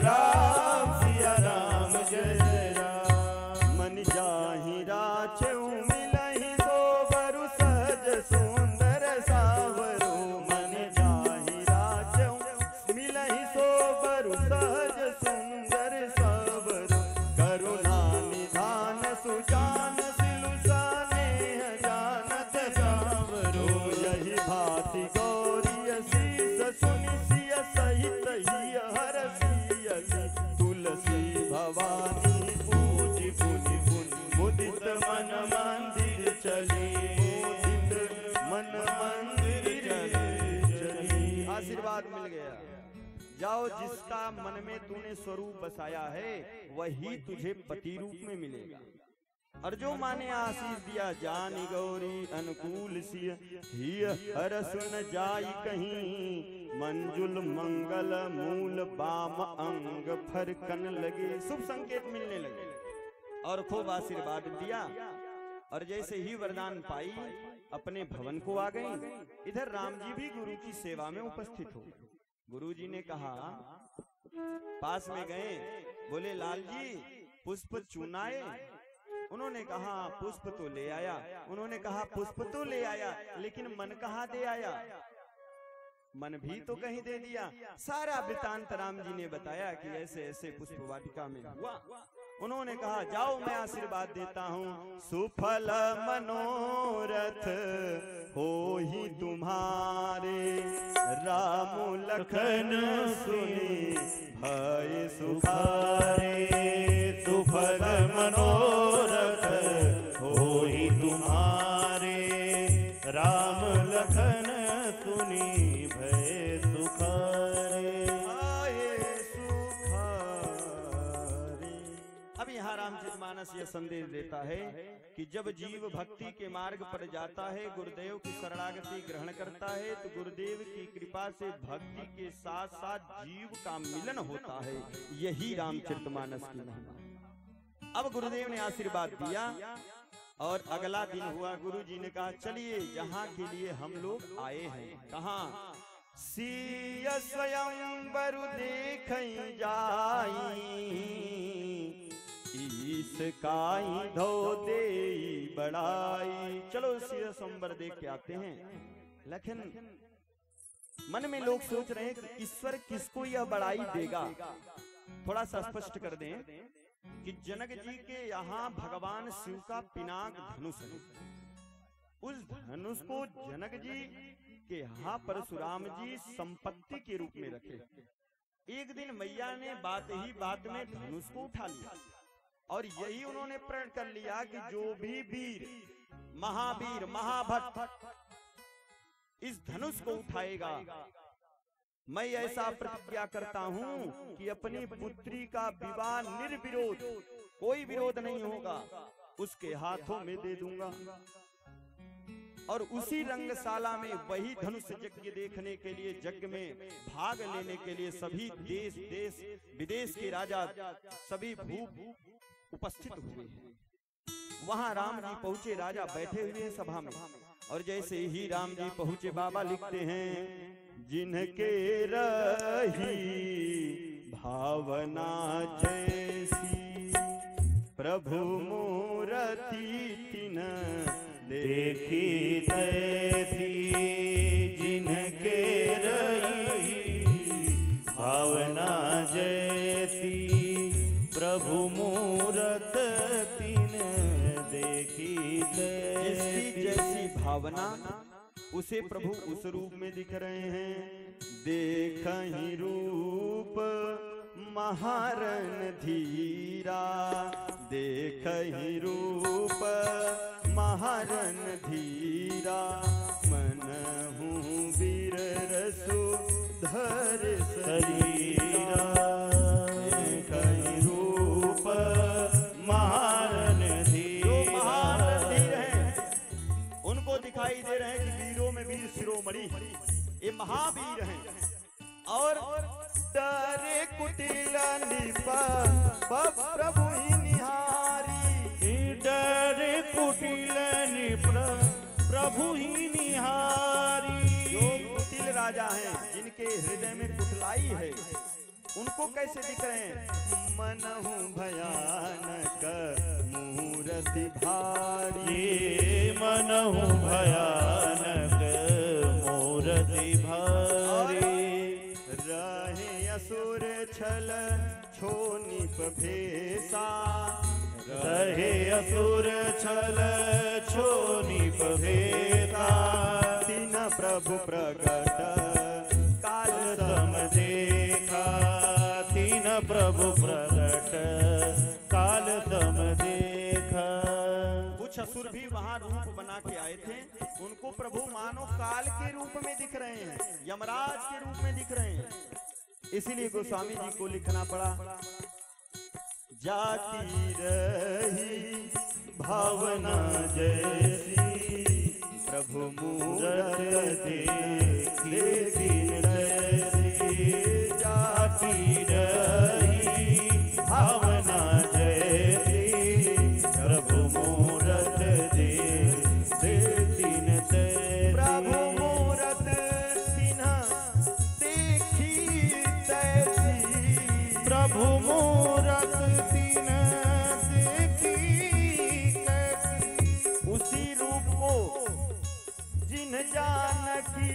राम सिया राम जय जय राम। मन जाहि राचउ मिलहि सो बरु सहज सुंदर सावरो। मन जाहि राचउ मिलहि सो बरु सहज सुंदर सावरो। करुणा निधान सुजान सिलुसा नेह जानत सावरो। यही भांति गौरी शीस सुनि सिय सहित हिय हरसियली। तुलसी भवानी पूजी पुनि पुनि मुदित मन मंदिर चली। मुदित मन मंदिर चली। आशीर्वाद मिल गया। जाओ, जिसका मन में तूने स्वरूप बसाया है वही तुझे पति रूप में मिलेगा। और जो माने आशीष दिया, जानी गौरी अनुकूल सिय हिय हरस न जाई कहीं। मंजुल मंगल मूल बाम अंग फरकन लगे। शुभ संकेत मिलने लगे और खूब आशीर्वाद दिया। और जैसे ही वरदान पाई अपने भवन को आ गई। इधर राम जी भी गुरु की सेवा में उपस्थित हो। गुरु जी ने कहा, पास में गए, बोले लाल जी पुष्प चुनाए। उन्होंने कहा पुष्प तो ले आया। उन्होंने कहा पुष्प तो ले आया, लेकिन मन कहाँ दे आया? मन भी तो कहीं दे दिया। सारा वृतांत राम जी ने बताया कि ऐसे ऐसे पुष्प वाटिका में हुआ। उन्होंने कहा जाओ मैं आशीर्वाद देता हूँ। सुफल मनोरथ हो ही तुम्हारे। राम लखन सुनी भय सुखारे। सुफल मनोरथ हो ही तुम्हारे। राम लखन सुनी भय सुखारे। आए सुखारे। अब यहाँ रामचरितमानस यह संदेश देता है कि जब जीव भक्ति के मार्ग पर जाता है, गुरुदेव की शरणागति ग्रहण करता है, तो गुरुदेव की कृपा से भक्ति के साथ साथ जीव का मिलन होता है। यही रामचरितमानस की महिमा। अब गुरुदेव ने आशीर्वाद दिया और अगला दिन हुआ, गुरु जी ने कहा चलिए जहाँ के लिए हम लोग आए हैं, कहाँ? सिय स्वयंवर देखई जाई, ईस काई धो देई बड़ाई। चलो सिय स्वयंवर देख के आते हैं। लेकिन मन में लोग सोच रहे हैं कि ईश्वर किसको यह बड़ाई देगा। थोड़ा सा स्पष्ट कर दें कि जनक जी के यहाँ भगवान शिव का पिनाक धनुष है। उस धनुष को जनक जी के यहाँ परशुराम जी संपत्ति के रूप में रखे। एक दिन मैया ने बात ही बात में धनुष को उठा लिया और यही उन्होंने प्रण कर लिया कि जो भी वीर, महावीर, महाभक्त इस धनुष को उठाएगा, मैं ऐसा प्रतिज्ञा करता हूँ कि अपनी पुत्री का विवाह निर्विरोध, कोई विरोध नहीं होगा, उसके हाथों में दे दूंगा। और उसी रंगशाला में वही धनुष यज्ञ देखने के लिए, यज्ञ में भाग लेने के लिए सभी देश देश विदेश के राजा, सभी भूप उपस्थित हुए हैं। वहां राम जी पहुंचे, राजा बैठे हुए हैं सभा में, और जैसे ही राम जी पहुंचे, बाबा लिखते हैं, जिनके रही भावना जैसी, प्रभु मूरति तिन देखी तैसी, जिनके रही भावना जैसी, प्रभु मूरत तिन देखी तैसी। जिसकी जैसी भावना उसे प्रभु उस रूप में दिख रहे हैं। देखहि रूप महारन धीरा, देखहि रूप महारन धीरा, मनहु वीर रसु धर शरीरा। देखहि रूप महारन धीरा, जो महारन धीर हैं उनको दिखाई दे रहे हैं कि वीरों में वीर शिरोमणि, ये महावीर हैं। और डरे कुटिल निप प्रभु ही निहारी, डरे कुटिल निप प्रभु ही निहारी। जो कुटिल राजा हैं, जिनके हृदय में कुटिलाई है, उनको कैसे दिख रहे हैं? मनहु भयानक मूरति भारी, मनहु भयानक मूरति भारी। रहे असुर छल छो निप भेसा, रहे असुर छल छो निप भेसा। तीन प्रभु प्रगट काल सम देखा, तीन प्रभु प्रगट काल सम देखा। कुछ असुर भी वहाँ रूप बना के आए थे, उनको प्रभु मानो काल के रूप में दिख रहे हैं, यमराज के रूप में दिख रहे हैं। इसीलिए गोस्वामी जी को लिखना पड़ा, जाती रही भावना जैसी, प्रभु मूरत देखी जैसी। जाती रही भावना जैसी, प्रभु मूरत देखी जैसी। प्रभु मूरत देखी तैसी, प्रभु मूरत तीन देखी कैसी। उसी रूप को जिन जानकी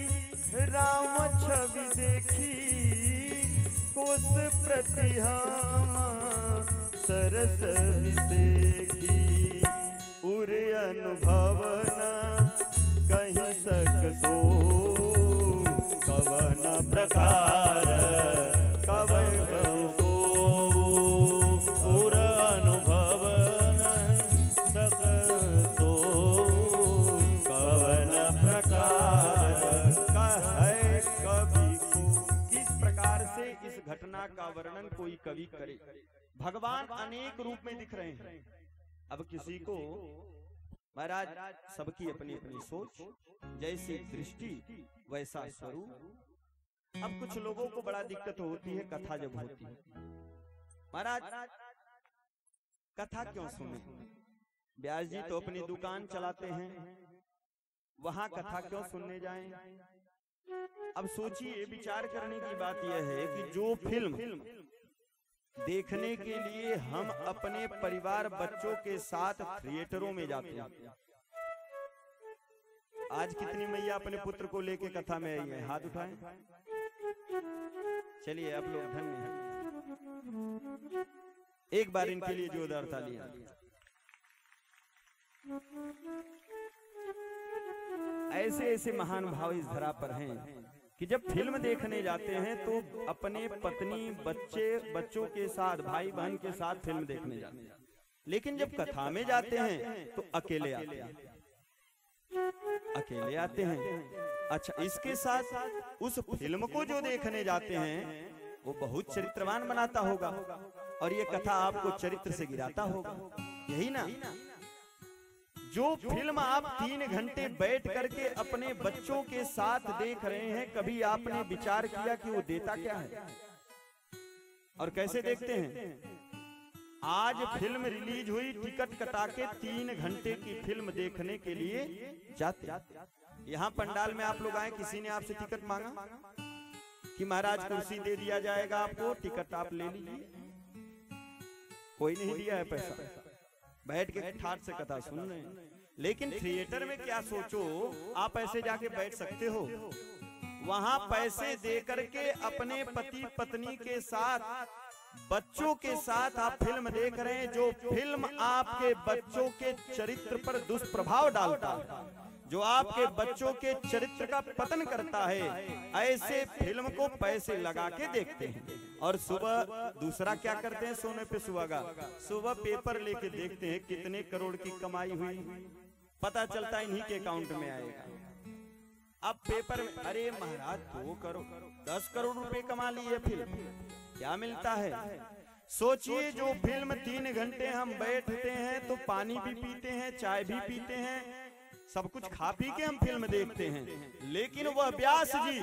राम छवि देखी, कोस प्रति हम सरस देखी। उर अनुभव न कहीं सक सो, कवन प्रकार कवन सो। उर अनुभव न सक सो, कवन प्रकार है कवि को। किस प्रकार से इस घटना का वर्णन कोई कवि करे। भगवान अनेक रूप में दिख रहे हैं, अब किसी को महाराज सबकी अपनी अपनी सोच, जैसी दृष्टि वैसा स्वरूप। अब कुछ लोगों को बड़ा दिक्कत होती है कथा जब होती है। महाराज कथा क्यों सुने? व्यास जी तो अपनी दुकान चलाते हैं, वहां कथा क्यों सुनने जाएं? अब सोचिए, विचार करने की बात यह है कि जो फिल्म देखने के लिए हम अपने परिवार बच्चों के साथ थिएटरों में जाते हैं, आज कितनी मैया अपने पुत्र को लेके कथा में आई है? हाथ उठाएं। चलिए आप लोग धन्य हैं, एक बार इनके लिए जोरदार तालियां। ऐसे ऐसे महान भाव इस धरा पर हैं कि जब फिल्म देखने जाते हैं तो अपने पत्नी बच्चों के साथ, भाई बहन के साथ फिल्म देखने जाते हैं, लेकिन जब कथा में जाते हैं तो अकेले आते हैं, अकेले आते हैं। अच्छा, इसके साथ उस फिल्म को जो देखने जाते हैं वो बहुत चरित्रवान बनाता होगा और ये कथा आपको चरित्र से गिराता होगा, यही ना? जो फिल्म आप 3 घंटे बैठ करके अपने बच्चों के साथ देख रहे हैं, कभी आपने विचार किया कि वो देता क्या है और कैसे देखते हैं? आज फिल्म रिलीज हुई, टिकट कटा के 3 घंटे की फिल्म देखने के लिए जाते। यहाँ पंडाल में आप लोग आए, किसी ने आपसे टिकट मांगा कि महाराज कुर्सी दे दिया जाएगा आपको, टिकट आप ले लीजिए? कोई नहीं दिया है पैसा, बैठ के ठाट से कथा सुन रहे हैं। लेकिन थिएटर में क्या सोचो, आप ऐसे जाके बैठ सकते हो, वहां पैसे दे करके अपने पति पत्नी के साथ, बच्चों के साथ आप फिल्म देख रहे हैं, जो फिल्म आपके बच्चों के चरित्र पर दुष्प्रभाव डालता है, जो आपके बच्चों के चरित्र का पतन करता है, ऐसे फिल्म को पैसे लगा के देखते हैं। और सुबह दूसरा क्या करते हैं? सोने पे सुहागा, सुबह पेपर लेके देखते हैं कितने करोड़ की कमाई हुई, पता चलता है इन्हीं के अकाउंट में आएगा। अब पेपर में, अरे महाराज 2 करोड़ 10 करोड़ रुपए कमा लिए, फिर क्या मिलता है? सोचिए, जो फिल्म 3 घंटे हम बैठते हैं तो पानी भी पीते हैं, चाय भी पीते हैं, सब कुछ खा पी के हम फिल्म देखते हैं, लेकिन वह व्यास जी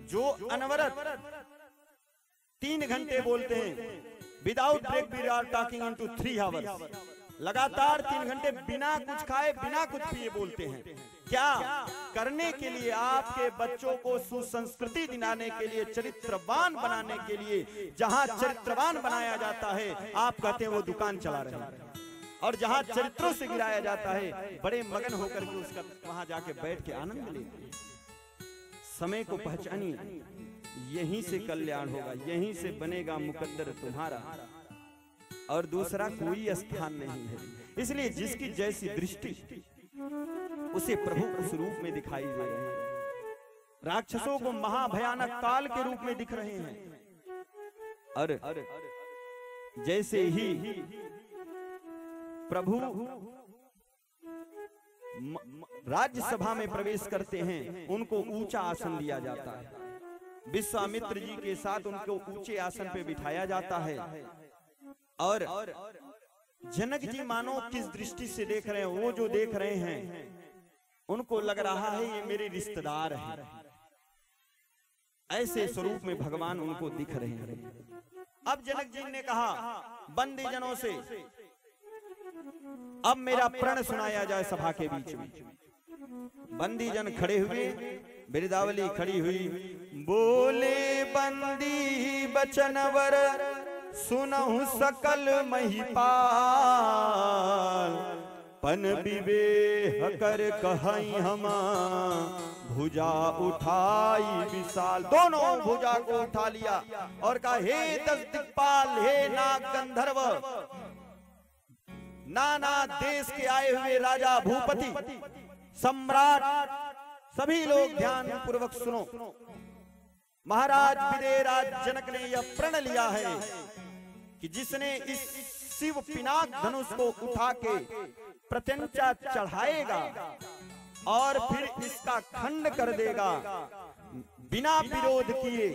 जो अनवरत 3 घंटे बोलते हैं, without break we are talking into 3 hours, लगातार 3 घंटे बिना कुछ खाए बिना कुछ पिए बोलते हैं। क्या करने के लिए? आपके बच्चों को सुसंस्कृति दिलाने के लिए, चरित्रवान बनाने के लिए। जहां चरित्रवान बनाया जाता है आप कहते हैं वो दुकान चला रहे हैं, और जहां चरित्रों से गिराया जाता है बड़े मगन होकर के उसका वहां जाके बैठ के आनंद लेते। समय को पहचानिए, यहीं से कल्याण होगा, यहीं से बनेगा मुकद्दर तुम्हारा, और दूसरा कोई स्थान नहीं है। इसलिए जिसकी जैसी दृष्टि उसे प्रभु उस रूप में दिखाई दे रहे हैं। राक्षसों को महाभयानक काल के रूप में दिख रहे हैं, और जैसे ही प्रभु राज्यसभा में प्रवेश करते हैं उनको ऊंचा आसन दिया जाता है। विश्वामित्र जी के साथ उनको ऊंचे आसन पे बिठाया जाता है, और जनक जी मानो किस दृष्टि से देख रहे हैं? वो जो देख रहे हैं उनको लग रहा है ये मेरे रिश्तेदार हैं, ऐसे स्वरूप में भगवान उनको दिख रहे हैं। अब जनक जी ने कहा बंदी जनों से, अब मेरा प्रण सुनाया जाए सभा के बीच में। बंदी जन खड़े हुए, बिरदावली खड़ी हुई, बोले बंदी बचनवर सुनहु सकल महिपाल, पन विवेह कर कहीं हम भुजा उठाई विशाल। दोनों भुजा को उठा लिया और कहा, हे 10 दिक्पाल, हे नाग गंधर्व, नाना देश के आए हुए राजा भूपति सम्राट, सभी लोग ध्यान पूर्वक सुनो। महाराज विदेहराज जनक ने यह प्रण लिया है कि जिसने इस शिव पिनाक धनुष को उठा के प्रत्यंचा चढ़ाएगा और फिर इसका खंड कर देगा बिना विरोध किए,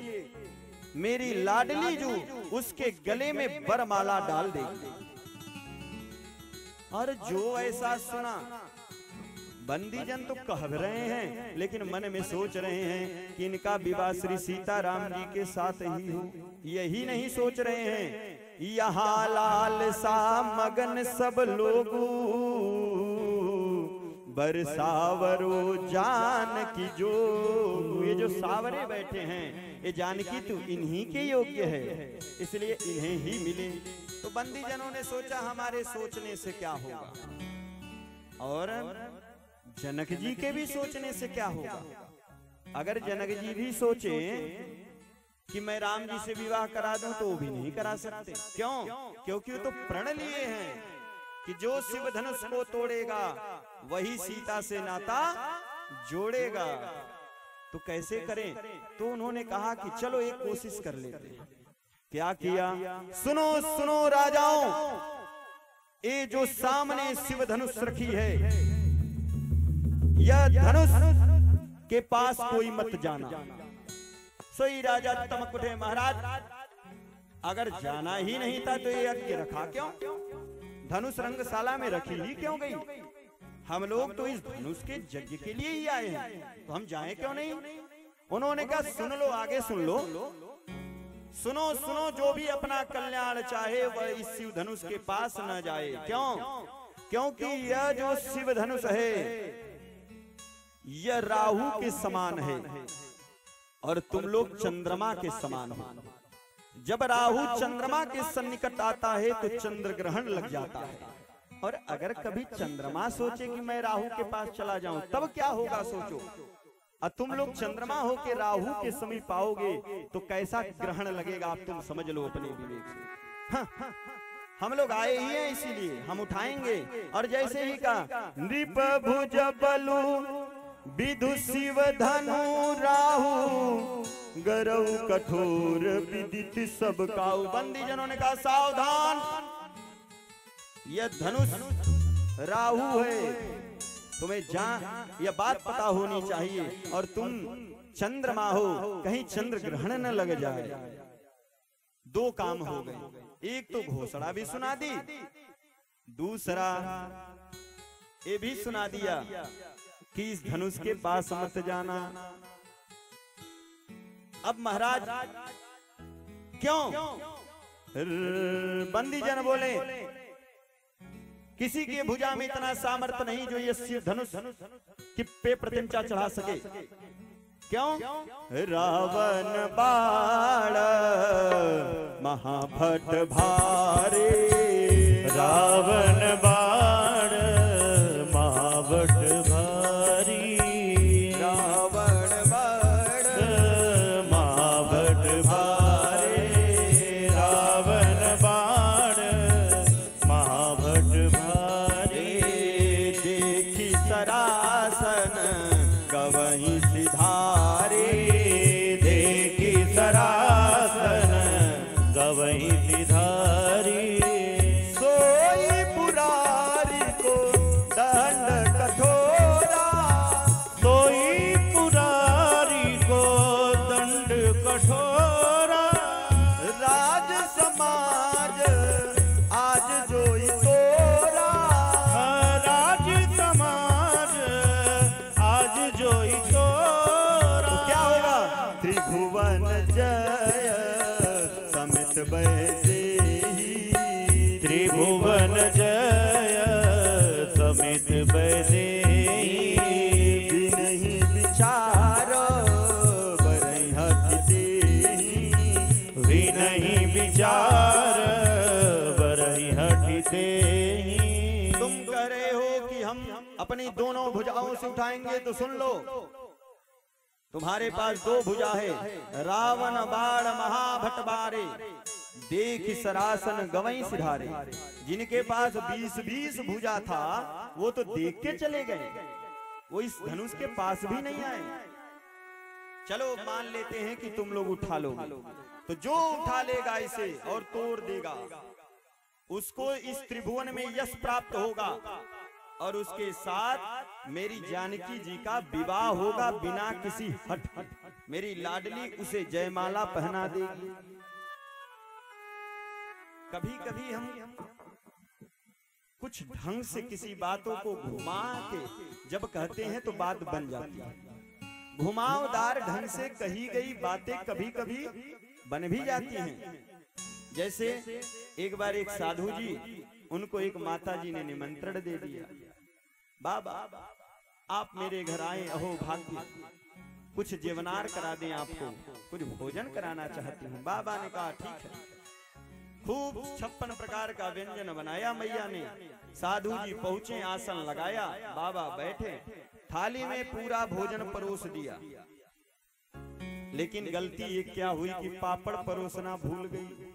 मेरी लाडली जू उसके गले में वरमाला डाल देगी। और जो ऐसा सुना, बंदी जन तो कह रहे हैं लेकिन मन में सोच रहे हैं कि इनका विवाह श्री सीताराम जी के साथ ही हो, यही नहीं सोच रहे हैं यहाँ लाल सा मगन सब लोग बरसावरो जान की जो। ये जो सावरे बैठे हैं ये जानकी तो इन्हीं के योग्य है, इसलिए इन्हें ही मिले। तो बंदी जनों ने सोचा हमारे सोचने से क्या होगा, और जनक जी के भी सोचने से क्या होगा। अगर जनक जी भी सोचे कि मैं राम जी से विवाह करा दूं तो वो भी नहीं करा सकते। क्यों? क्योंकि वो तो प्रण लिए हैं कि जो शिव धनुष को तोड़ेगा वही सीता से नाता जोड़ेगा। तो कैसे करें? तो उन्होंने कहा कि चलो एक कोशिश कर लेते हैं। क्या किया? सुनो सुनो राजाओं, ये जो सामने शिव धनुष रखी है, यह धनुष के पास कोई मत जाना। सोई राजा तमक उठे, महाराज अगर जाना ही नहीं था तो ये यज्ञ रखा क्यों? धनुष रंगशाला में रखी ही क्यों गई? हम लोग तो इस धनुष के यज्ञ के लिए ही आए हैं, तो हम जाएं क्यों नहीं? उन्होंने कहा सुन लो, आगे सुन लो। सुनो सुनो, जो भी अपना कल्याण चाहे वह इस शिव धनुष के पास न जाए। क्यों? क्योंकि यह जो शिव धनुष है यह राहु के समान है और तुम लोग चंद्रमा के समान हो। जब राहु चंद्रमा के सन्निकट आता है तो चंद्र ग्रहण लग जाता है, और अगर कभी चंद्रमा सोचे कि मैं राहु के पास चला जाऊं तब क्या होगा सोचो। और तुम लोग चंद्रमा हो के राहु के समीप आओगे तो कैसा ग्रहण लगेगा आप तुम समझ लो अपने विवेक से। हाँ, हम लोग आए ही हैं इसीलिए हम उठाएंगे। और जैसे ही कहा नृप भुज बलु विदु शिव धनु राहु गरऊ कठोर विदित सब काऊ। बंदी जनों ने कहा सावधान, यह धनुष राहु है, तुम्हें यह बात पता होनी चाहिए। और तुम चंद्रमा हो, कहीं चंद्र ग्रहण न लग जाए। दो काम हो गए, एक तो घोषणा भी सुना दी, दूसरा ये भी सुना दिया कि इस धनुष के पास मत जाना। अब महाराज क्यों? बंदी जन बोले किसी के भुजा में इतना सामर्थ्य नहीं जो ये शिव धनुष की पे प्रतिमचा चढ़ा सके। क्यों? रावण बाण महाभट भारे, रावण बाण महाभट भारी, रावण बाण महाभट भारे, रावण बाण महाभट भारी। देखी सरासन गवहीं सिधारे, देखी सरासन गवहीं सिधारी। सोई पुरारी को दंड कठोरा, सोई पुरारी को दंड कठोरा। राज समाज आज जोई तोरा, राज समाज आज जोई तोरा। तो क्या होगा? त्रिभुवन जय समित बैसे ही, त्रिभुवन जय समित बैदेही। नहीं विचार बरहत देही, विनहि विचार बरहि हठिते। तुम कह रहे हो कि हम अपनी दोनों भुजाओं से उठाएंगे, तो सुन लो तुम्हारे पास दो भुजा है। रावण बाण महाभट बारे, देख सरासन गवई सिधारे। जिनके पास 20-20 भुजा था वो तो देख के चले गए, वो इस धनुष के पास भी नहीं आए। चलो मान लेते हैं कि तुम लोग उठा लो, तो जो उठा लेगा इसे और तोड़ देगा उसको इस त्रिभुवन में यश प्राप्त होगा, और उसके साथ मेरी जानकी जी का विवाह होगा बिना किसी हट। मेरी लाडली उसे जयमाला पहना देगी। कभी कभी हम कुछ ढंग से किसी बातों को घुमा के जब कहते हैं तो बात बन जाती है। घुमावदार ढंग से कही गई बातें कभी कभी बन भी जाती हैं। जैसे एक बार एक साधु जी, उनको एक माता जी ने निमंत्रण दे दिया, बाबा आप मेरे घर आए, अहो भाग्य, कुछ जेवनार करा दें, आपको कुछ भोजन कराना चाहती हूँ। बाबा ने कहा ठीक है। खूब 56 प्रकार का व्यंजन बनाया मैया ने। साधु जी पहुंचे, आसन लगाया, बाबा बैठे, थाली में पूरा भोजन परोस दिया। लेकिन गलती एक क्या हुई कि पापड़ परोसना भूल गई,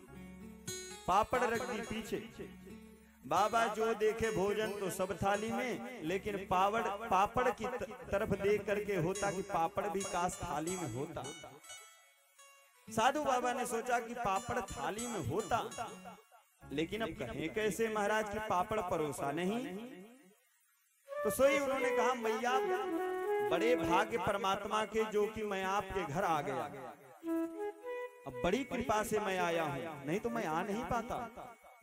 पापड़ रख दी पीछे। बाबा जो देखे भोजन तो सब थाली में, लेकिन पापड़ की तरफ देख करके होता कि पापड़ भी काश थाली में होता। साधु बाबा ने सोचा कि पापड़ थाली में होता, लेकिन अब कहें कैसे महाराज की पापड़ परोसा नहीं। तो सोई उन्होंने कहा मैया बड़े भाग्य परमात्मा के जो कि मैं आपके घर आ गया, अब बड़ी कृपा से मैं आया हूं, नहीं तो मैं आ नहीं पाता।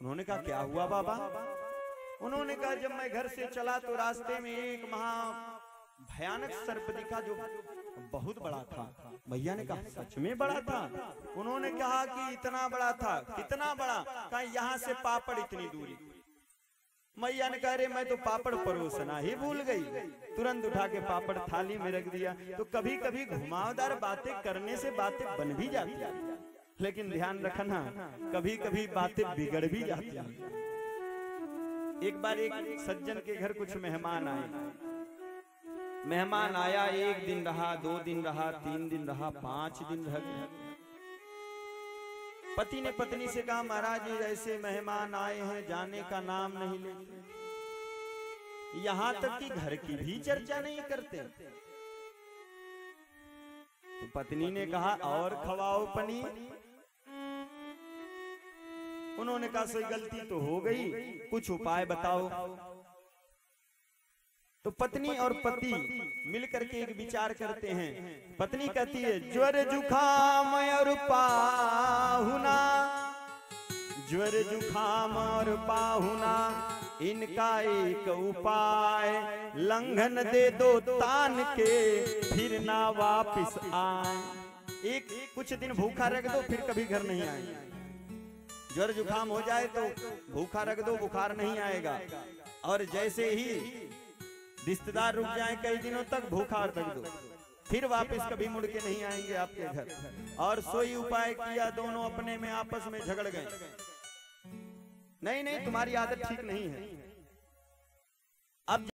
उन्होंने कहा क्या हुआ बाबा? उन्होंने कहा जब मैं घर से चला तो रास्ते में एक महा भयानक सर्प दिखा जो बहुत बड़ा था। भैया ने कहा सच में बड़ा था? उन्होंने कहा कि इतना बड़ा था। कितना बड़ा? कहा यहाँ से पापड़ इतनी दूरी। मैया ने कहा अरे मैं तो पापड़ परोसना ही भूल गई। तुरंत उठा के पापड़ थाली में रख दिया। तो कभी कभी घुमावदार बातें करने से बातें बन भी जाती है, लेकिन ध्यान रखना कभी कभी बातें बिगड़ भी जाती हैं। एक बार एक सज्जन के घर कुछ मेहमान आए। मेहमान आया, 1 दिन रहा, 2 दिन रहा, 3 दिन रहा, 5 दिन रह गया। पति ने पत्नी से कहा महाराज जी ऐसे मेहमान आए हैं, जाने का नाम नहीं लेते, यहां तक कि घर की भी चर्चा नहीं करते। तो पत्नी ने कहा और खवाओ पनीर। उन्होंने कहा सही गलती तो हो गई, कुछ उपाय बताओ। तो पत्नी और पति मिलकर के एक विचार करते हैं। पत्नी कहती है ज्वर जुखाम और पाहुना, ज्वर जुखाम और पाहुना, इनका एक उपाय, लंघन दे दो तान के फिर ना वापिस आए। एक कुछ दिन भूखा रख दो फिर कभी घर नहीं आए। ज्वर जुखाम हो जाए तो भूखा रख दो, बुखार नहीं आएगा। और जैसे ही रिश्तेदार रुक जाए कई दिनों तक, भूखा रख दो, फिर वापस कभी मुड़ के नहीं आएंगे आपके घर। और सोई उपाय किया, दोनों अपने में आपस में झगड़ गए। नहीं नहीं तुम्हारी आदत ठीक नहीं है। अब